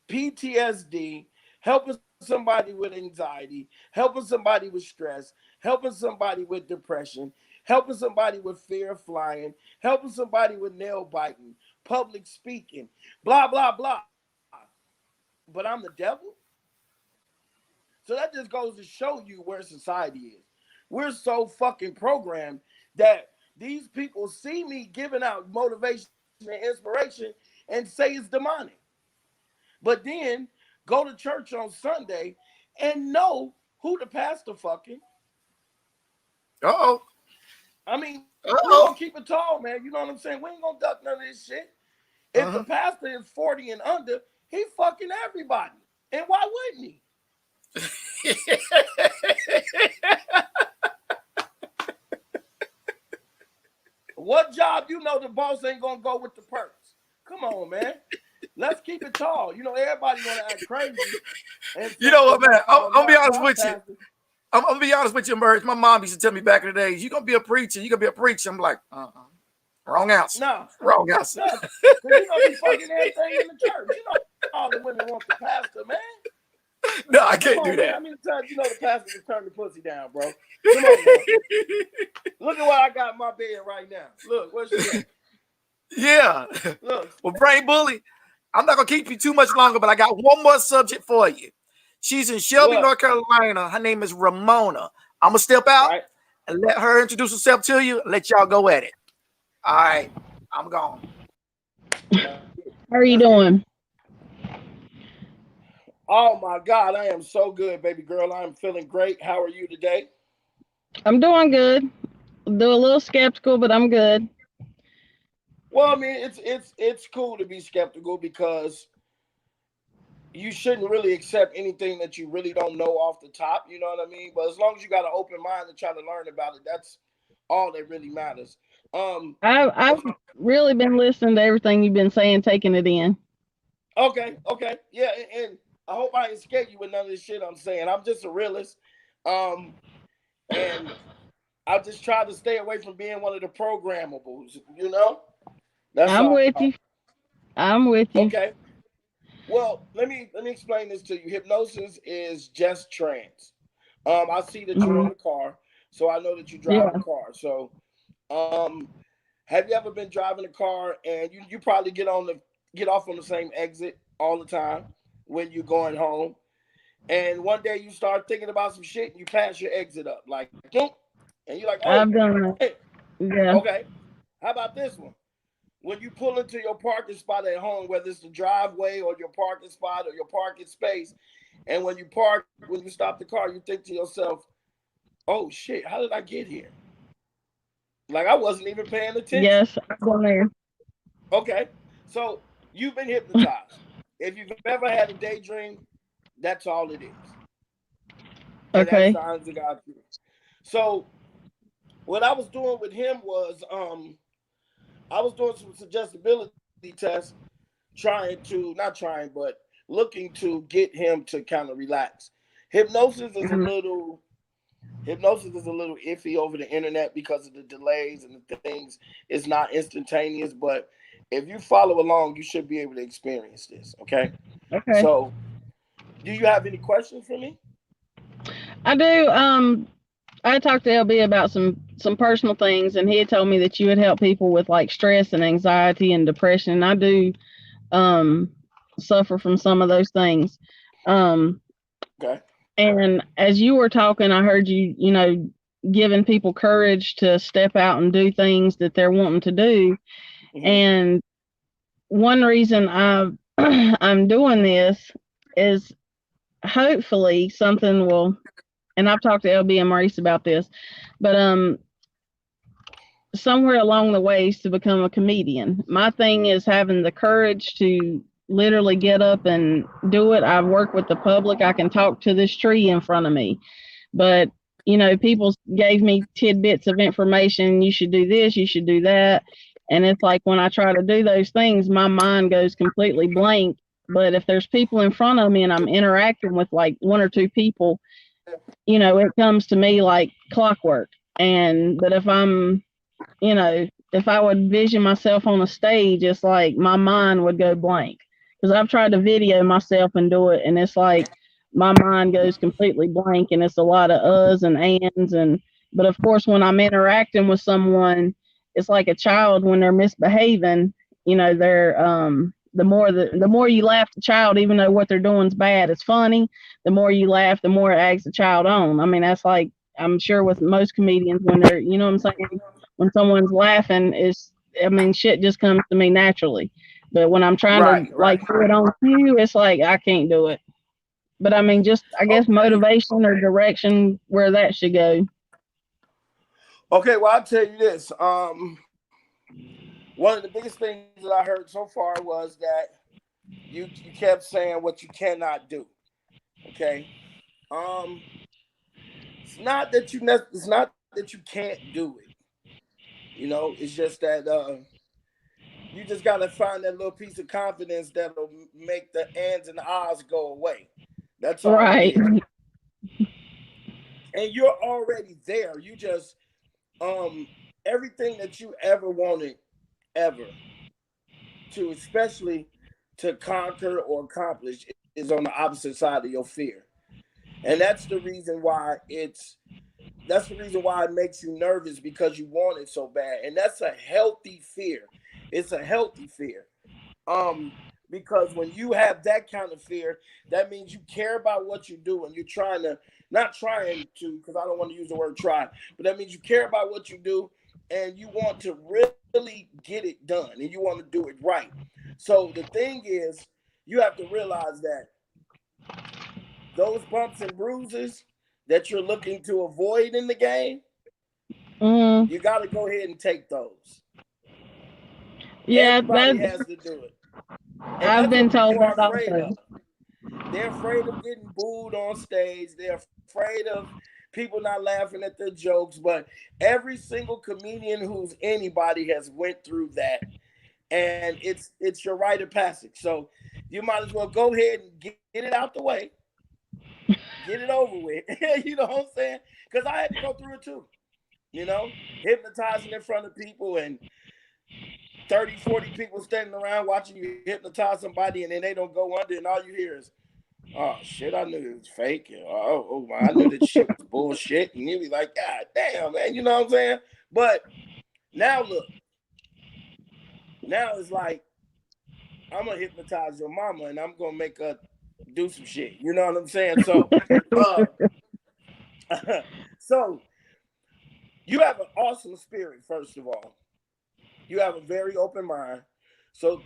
PTSD, helping somebody with anxiety, helping somebody with stress, helping somebody with depression, helping somebody with fear of flying, helping somebody with nail biting, public speaking, blah, blah, blah. But I'm the devil? So that just goes to show you where society is. We're so fucking programmed that these people see me giving out motivation and inspiration and say it's demonic. But then go to church on Sunday and know who the pastor fucking. Uh-oh. I mean, we're Uh-oh. gonna keep it tall, man. You know what I'm saying? We ain't gonna duck none of this shit. If the pastor is 40 and under, he fucking everybody. And why wouldn't he? What job you know the boss ain't gonna go with the perks? Come on, man. Let's keep it tall. You know, everybody gonna act crazy. You know what, man? I'm gonna be honest with you. I'm gonna be honest with you, Emerg. My mom used to tell me back in the days, "You gonna be a preacher? You gonna be a preacher?" I'm like, wrong answer. No, wrong answer. No, because you gonna be fucking everything in the church. You know, all the women want the pastor, man. No, I can't do that. How many times you know the pastor can turn the pussy down, bro? Come on, bro. Look at what I got in my bed right now. Look, what's she at? Yeah. Look. Well, Brain Bully, I'm not gonna keep you too much longer, but I got one more subject for you. She's in Shelby, North Carolina. Her name is Ramona. I'm gonna step out and let her introduce herself to you. Let y'all go at it. All right, I'm gone. How are you doing? Oh my God, I am so good, baby girl. I'm feeling great. How are you today? I'm doing good. Do a little skeptical, but I'm good. Well, I mean, it's cool to be skeptical because you shouldn't really accept anything that you really don't know off the top. You know what I mean? But as long as you got an open mind and try to learn about it, that's all that really matters. I've really been listening to everything you've been saying, taking it in. Okay, yeah, and I hope I ain't scared you with none of this shit I'm saying. I'm just a realist, and I just try to stay away from being one of the programmables. You know, I'm with you. I'm with you. Okay. Well, let me explain this to you. Hypnosis is just trance. I see that you're in the car, so I know that you drive a car. So, have you ever been driving a car and you probably get off on the same exit all the time when you're going home, and one day you start thinking about some shit and you pass your exit up like, and you're like, oh, I've done that. Yeah. Okay. How about this one? When you pull into your parking spot at home, whether it's the driveway or your parking spot or your parking space, and when you stop the car, you think to yourself, oh shit, how did I get here? Like I wasn't even paying attention. Yes, I've done there. Okay, so you've been hypnotized. If you've ever had a daydream, that's all it is. Okay. Signs of God. So what I was doing with him was I was doing some suggestibility tests, looking to get him to kind of relax. Hypnosis is a little iffy over the internet because of the delays and the things. It's not instantaneous, but if you follow along, you should be able to experience this. Okay. Okay. So, do you have any questions for me? I do. I talked to LB about some personal things, and he had told me that you would help people with like stress and anxiety and depression. And I do suffer from some of those things. Okay. And as you were talking, I heard you giving people courage to step out and do things that they're wanting to do. Mm-hmm. And one reason I'm doing this is hopefully something will. And I've talked to LB and Maurice about this, but somewhere along the ways to become a comedian. My thing is having the courage to literally get up and do it. I've worked with the public. I can talk to this tree in front of me, but people gave me tidbits of information. You should do this, you should do that. And it's like when I try to do those things, my mind goes completely blank. But if there's people in front of me and I'm interacting with like one or two people, it comes to me like clockwork. But if I'm, if I would vision myself on a stage, it's like my mind would go blank. Because I've tried to video myself and do it, and it's like my mind goes completely blank, and it's a lot of uhs and ands. But of course, when I'm interacting with someone, it's like a child when they're misbehaving. They're the more you laugh the child, even though what they're doing is bad, it's funny. The more you laugh, the more it eggs the child on. I mean, that's like, I'm sure with most comedians, when they're, you know what I'm saying? When someone's laughing, shit just comes to me naturally. But when I'm trying to Right. do it on cue, it's like I can't do it. But I mean, just I guess Okay. motivation or direction where that should go. Okay, well, I'll tell you this. One of the biggest things that I heard so far was that you kept saying what you cannot do. Okay. It's not that you can't do it. It's just that you just gotta find that little piece of confidence that'll make the ands and ahs go away. That's all it Right. is. And you're already there. You just everything that you ever wanted, ever, to especially to conquer or accomplish is on the opposite side of your fear. And that's the reason why it makes you nervous, because you want it so bad. And that's a healthy fear. It's a healthy fear. Because when you have that kind of fear, that means you care about what you do, and you're not trying to, because I don't want to use the word try, but that means you care about what you do, and you want to really get it done, and you want to do it right. So the thing is, you have to realize that those bumps and bruises that you're looking to avoid in the game, you got to go ahead and take those. Yeah, Everybody has to do it. And I've been told that afraid also. of. They're afraid of getting booed on stage. They're afraid of people not laughing at their jokes. But every single comedian who's anybody has went through that, and it's your rite of passage. So you might as well go ahead and get it out the way, get it over with. You know what I'm saying? Because I had to go through it too. Hypnotizing in front of people, and 30, 40 people standing around watching you hypnotize somebody, and then they don't go under, and all you hear is, "Oh shit, I knew it was fake. I knew that shit was bullshit." And you be like, "God damn, man," you know what I'm saying? But now look, now it's like, I'm gonna hypnotize your mama, and I'm gonna make her do some shit. You know what I'm saying? So, so you have an awesome spirit. First of all, you have a very open mind. So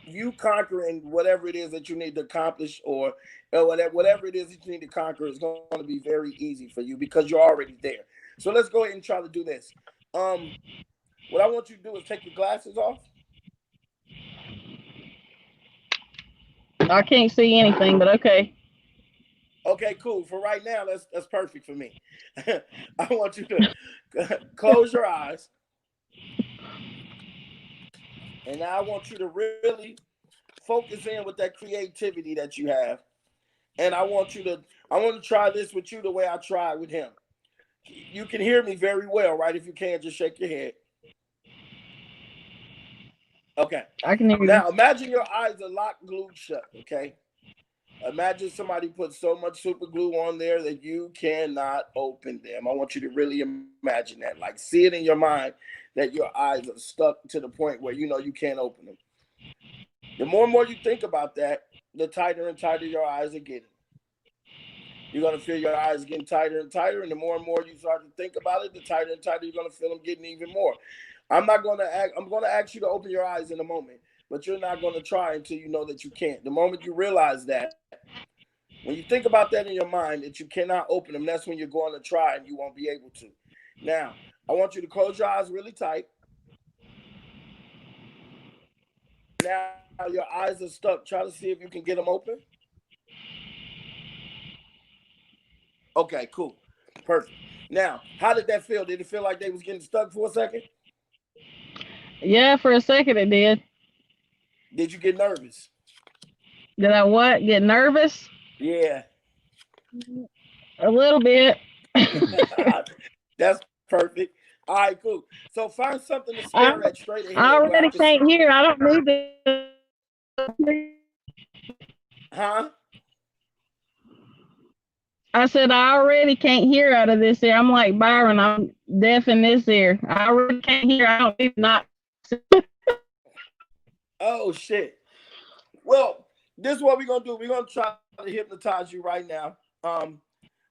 you conquering whatever it is that you need to accomplish, or whatever it is that you need to conquer, is going to be very easy for you because you're already there. So let's go ahead and try to do this. What I want you to do is take your glasses off. I can't see anything, but okay. Okay, cool. For right now, that's perfect for me. I want you to close your eyes. And now I want you to really focus in with that creativity that you have. And I want to try this with you the way I tried with him. You can hear me very well, right? If you can, just shake your head. Okay. I can hear you. Now imagine your eyes are locked, glued shut, okay? Imagine somebody put so much super glue on there that you cannot open them. I want you to really imagine that. Like, see it in your mind that your eyes are stuck to the point where you can't open them. The more and more you think about that, the tighter and tighter your eyes are getting. You're going to feel your eyes getting tighter and tighter, and the more and more you start to think about it, the tighter and tighter you're going to feel them getting even more. I'm going to ask you to open your eyes in a moment, but you're not going to try until you know that you can't. The moment you realize that, when you think about that in your mind, that you cannot open them, that's when you're going to try and you won't be able to. Now, I want you to close your eyes really tight. Now, your eyes are stuck. Try to see if you can get them open. Okay, cool. Perfect. Now, how did that feel? Did it feel like they was getting stuck for a second? Yeah, for a second it did. Did you get nervous? Did I what? Get nervous? Yeah. A little bit. That's perfect. All right, cool. So find something to I, stare at straight I ahead where I already can see. can't hear. I don't need the. Huh? I said I already can't hear out of this ear. I'm like Byron. I'm deaf in this ear. I already can't hear. I don't need not. Oh shit. Well, this is what we're gonna do. We're gonna try to hypnotize you right now.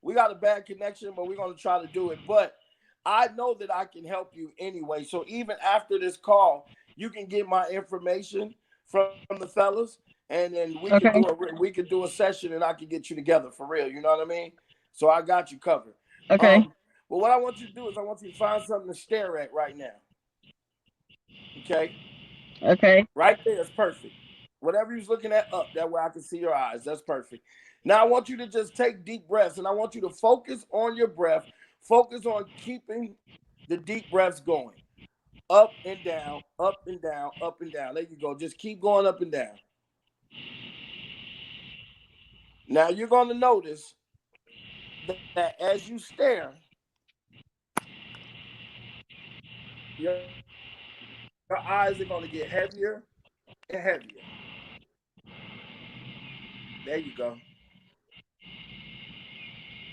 We got a bad connection, but we're gonna try to do it. But I know that I can help you anyway. So even after this call, you can get my information from the fellas, and then Okay. we can do a session, and I can get you together for real. You know what I mean? So I got you covered. Okay. But what I want you to do is I want you to find something to stare at right now. Okay? Okay. Right there is perfect. Whatever you're looking at up, that way I can see your eyes. That's perfect. Now I want you to just take deep breaths, and I want you to focus on your breath. Focus on keeping the deep breaths going. Up and down, up and down, up and down. There you go. Just keep going up and down. Now you're going to notice that as you stare, your eyes are going to get heavier and heavier. There you go.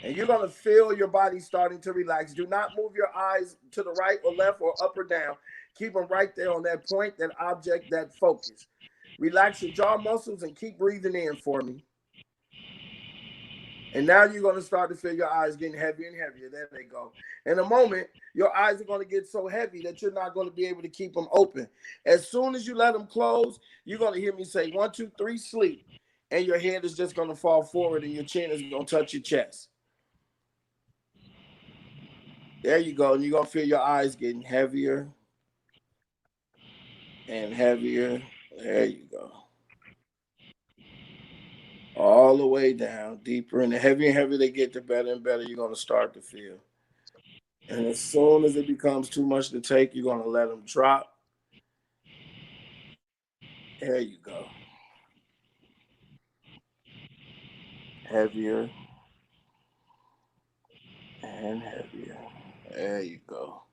And you're going to feel your body starting to relax. Do not move your eyes to the right or left or up or down. Keep them right there on that point, that object, that focus. Relax your jaw muscles and keep breathing in for me. And now you're going to start to feel your eyes getting heavier and heavier. There they go. In a moment, your eyes are going to get so heavy that you're not going to be able to keep them open. As soon as you let them close, you're going to hear me say 1, 2, 3, sleep. And your head is just going to fall forward and your chin is going to touch your chest. There you go. And you're going to feel your eyes getting heavier and heavier. There you go. All the way down, deeper. And the heavier and heavier they get, the better and better you're going to start to feel. And as soon as it becomes too much to take, you're going to let them drop. There you go. Heavier and heavier. There you go.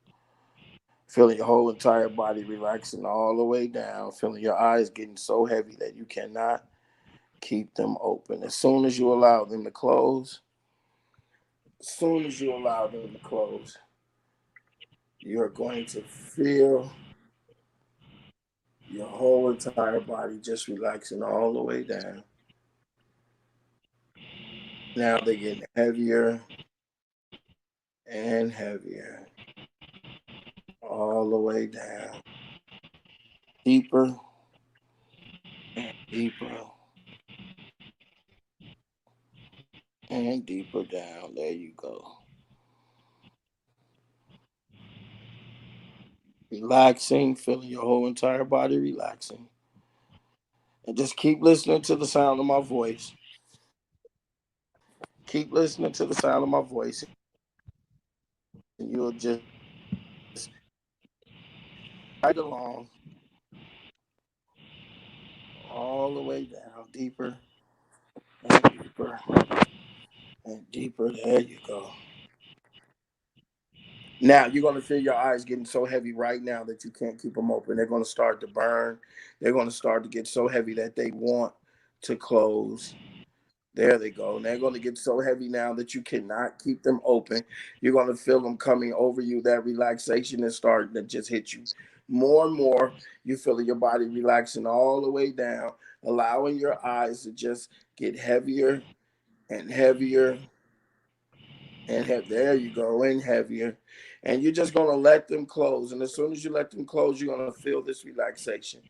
Feeling your whole entire body relaxing all the way down. Feeling your eyes getting so heavy that you cannot keep them open. As soon as you allow them to close, you're going to feel your whole entire body just relaxing all the way down. Now they're getting heavier and heavier. All the way down. Deeper and deeper. And deeper down. There you go. Relaxing, feeling your whole entire body relaxing. And just keep listening to the sound of my voice. Keep listening to the sound of my voice. And you'll just ride along all the way down, deeper and deeper and deeper. There you go. Now you're going to feel your eyes getting so heavy right now that you can't keep them open. They're going to start to burn. They're going to start to get so heavy that they want to close. There they go. And they're going to get so heavy now that you cannot keep them open. You're going to feel them coming over you. That relaxation is starting to just hit you more and more. You're feeling your body relaxing all the way down, allowing your eyes to just get heavier and heavier. And there you go, and heavier. And you're just going to let them close. And as soon as you let them close, you're going to feel this relaxation.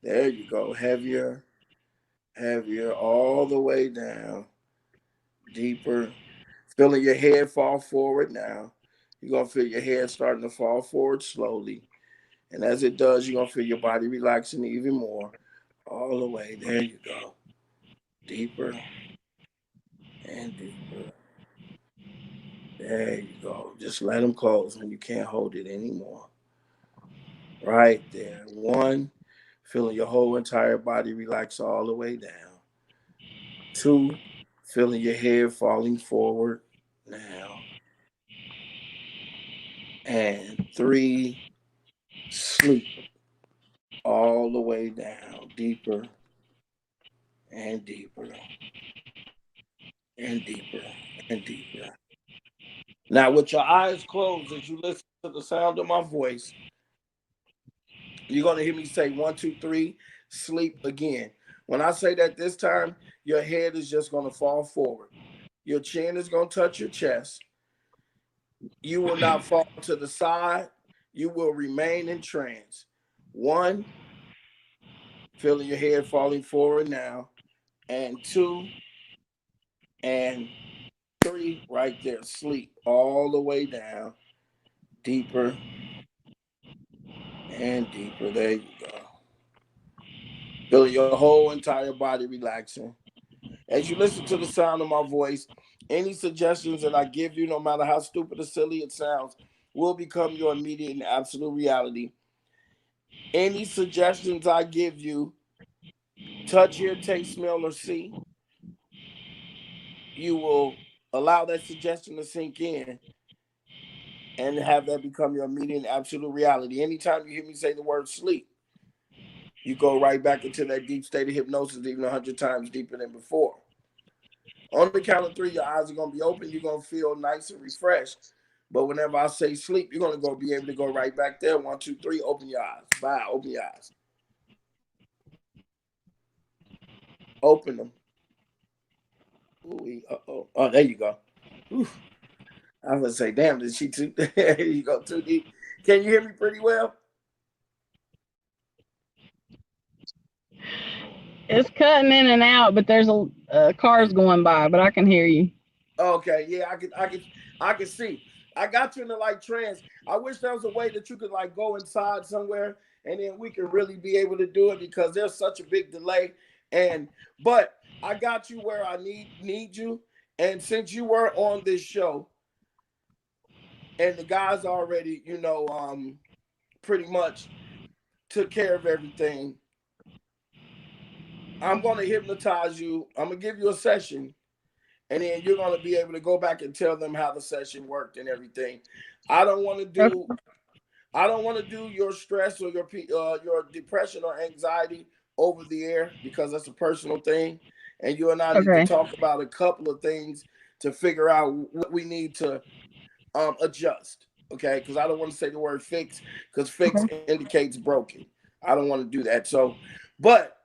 There you go, heavier, heavier, all the way down, deeper. Feeling your head fall forward now. You're going to feel your head starting to fall forward slowly. And as it does, you're going to feel your body relaxing even more. All the way, there you go. Deeper and deeper. There you go. Just let them close when you can't hold it anymore. Right there. 1, feeling your whole entire body relax all the way down. 2, feeling your head falling forward now. and 3, sleep all the way down, deeper and deeper and deeper and deeper. Now, with your eyes closed, as you listen to the sound of my voice, you're going to hear me say 1, 2, 3, sleep again. When I say that this time, your head is just going to fall forward. Your chin is going to touch your chest. You will not fall to the side. You will remain in trance. 1, feeling your head falling forward now. And 2, and 3, right there. Sleep all the way down. Deeper and deeper. There you go. Feeling your whole entire body relaxing. As you listen to the sound of my voice, any suggestions that I give you, no matter how stupid or silly it sounds, will become your immediate and absolute reality. Any suggestions I give you, touch, hear, taste, smell, or see, you will allow that suggestion to sink in and have that become your immediate and absolute reality. Anytime you hear me say the word sleep, you go right back into that deep state of hypnosis, even 100 times deeper than before. On the count of 3, your eyes are going to be open. You're going to feel nice and refreshed. But whenever I say sleep, you're going to be able to go right back there. 1, 2, 3, open your eyes. Bye, open your eyes. Open them. Ooh, oh, there you go. Ooh. I was going to say, damn, did she too? There you go, too deep. Can you hear me pretty well? It's cutting in and out, but there's cars going by, but I can hear you. Okay, yeah, I can see. I got you in the like trance. I wish there was a way that you could like go inside somewhere and then we could really be able to do it because there's such a big delay. But I got you where I need you. And since you were on this show and the guys already, pretty much took care of everything, I'm gonna hypnotize you. I'm gonna give you a session. And then you're going to be able to go back and tell them how the session worked and everything. I don't want to do your stress or your depression or anxiety over the air because that's a personal thing. And you and I need to talk about a couple of things to figure out what we need to adjust. Okay, because I don't want to say the word fix because fix indicates broken. I don't want to do that. So, but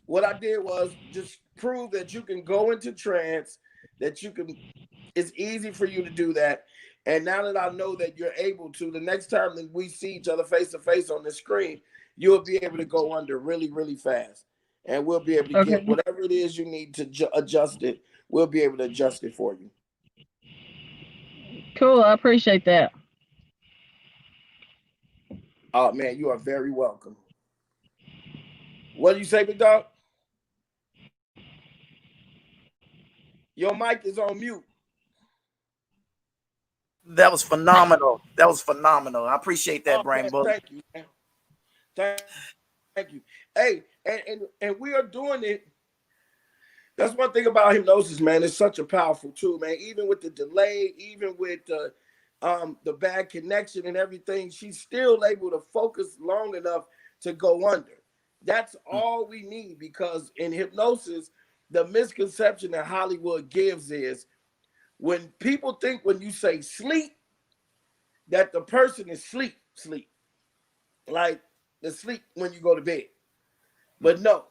what I did was just prove that you can go into trance, that you can, it's easy for you to do that. And now that I know that you're able to, the next time that we see each other face to face on the screen, you'll be able to go under really, really fast. And we'll be able to get whatever it is you need to adjust it. We'll be able to adjust it for you. Cool. I appreciate that. Oh, man, you are very welcome. What do you say, big dog? Your mic is on mute. That was phenomenal. I appreciate that, Brainbook. Thank you, man. Thank you. Hey, and we are doing it. That's one thing about hypnosis, man. It's such a powerful tool, man. Even with the delay, even with the bad connection and everything, she's still able to focus long enough to go under. That's all we need because in hypnosis, the misconception that Hollywood gives is when people think when you say sleep, that the person is sleep. Like the sleep when you go to bed. But no,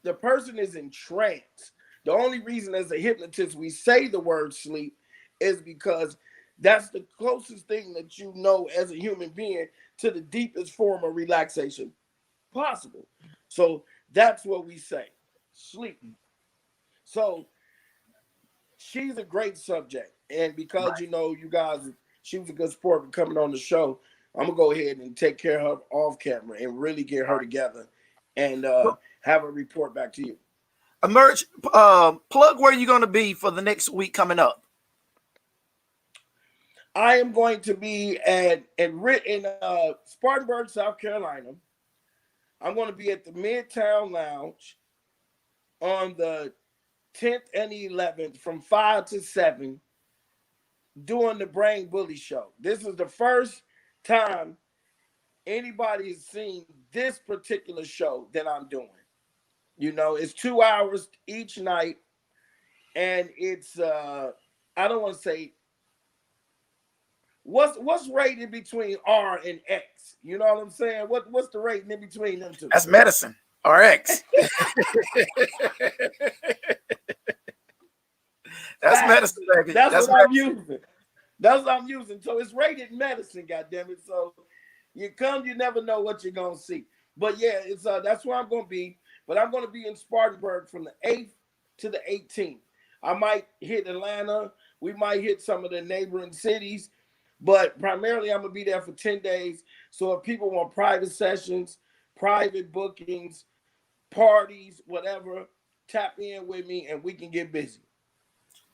the person is in trance. The only reason as a hypnotist we say the word sleep is because that's the closest thing that you know as a human being to the deepest form of relaxation possible. So that's what we say, sleep. So she's a great subject. And because, you guys, she was a good sport for coming on the show, I'm going to go ahead and take care of her off camera and really get her together and have a report back to you. Emerg, plug where you're going to be for the next week coming up. I am going to be in Spartanburg, South Carolina. I'm going to be at the Midtown Lounge on the 10th and 11th from 5 to 7. doing the Brain Bully Show. This is the first time anybody has seen this particular show that I'm doing. You know, it's 2 hours each night, and it's I don't want to say what's rated between R and X. You know what I'm saying? What's the rating in between them two? That's medicine. RX. That's medicine, baby. That's what I'm using. That's what I'm using. So it's rated medicine, goddammit. So you come, you never know what you're gonna see. But yeah, it's that's where I'm gonna be. But I'm gonna be in Spartanburg from the 8th to the 18th. I might hit Atlanta. We might hit some of the neighboring cities, but primarily I'm gonna be there for 10 days. So if people want private sessions, private bookings, parties, whatever, tap in with me and we can get busy.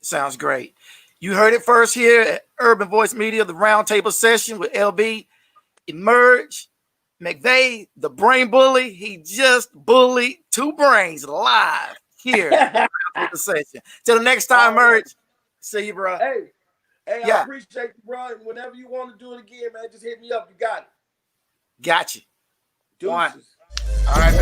Sounds great. You heard it first here at Urban Voice Media, the Roundtable session with LB, Emerg, McVay, the brain bully. He just bullied 2 brains live here at the Roundtable session. Till the next time, Emerg. See you, bro. Hey, yeah. I appreciate you, bro. And whenever you want to do it again, man, just hit me up. You got it. Got you. Deuces. All right, man.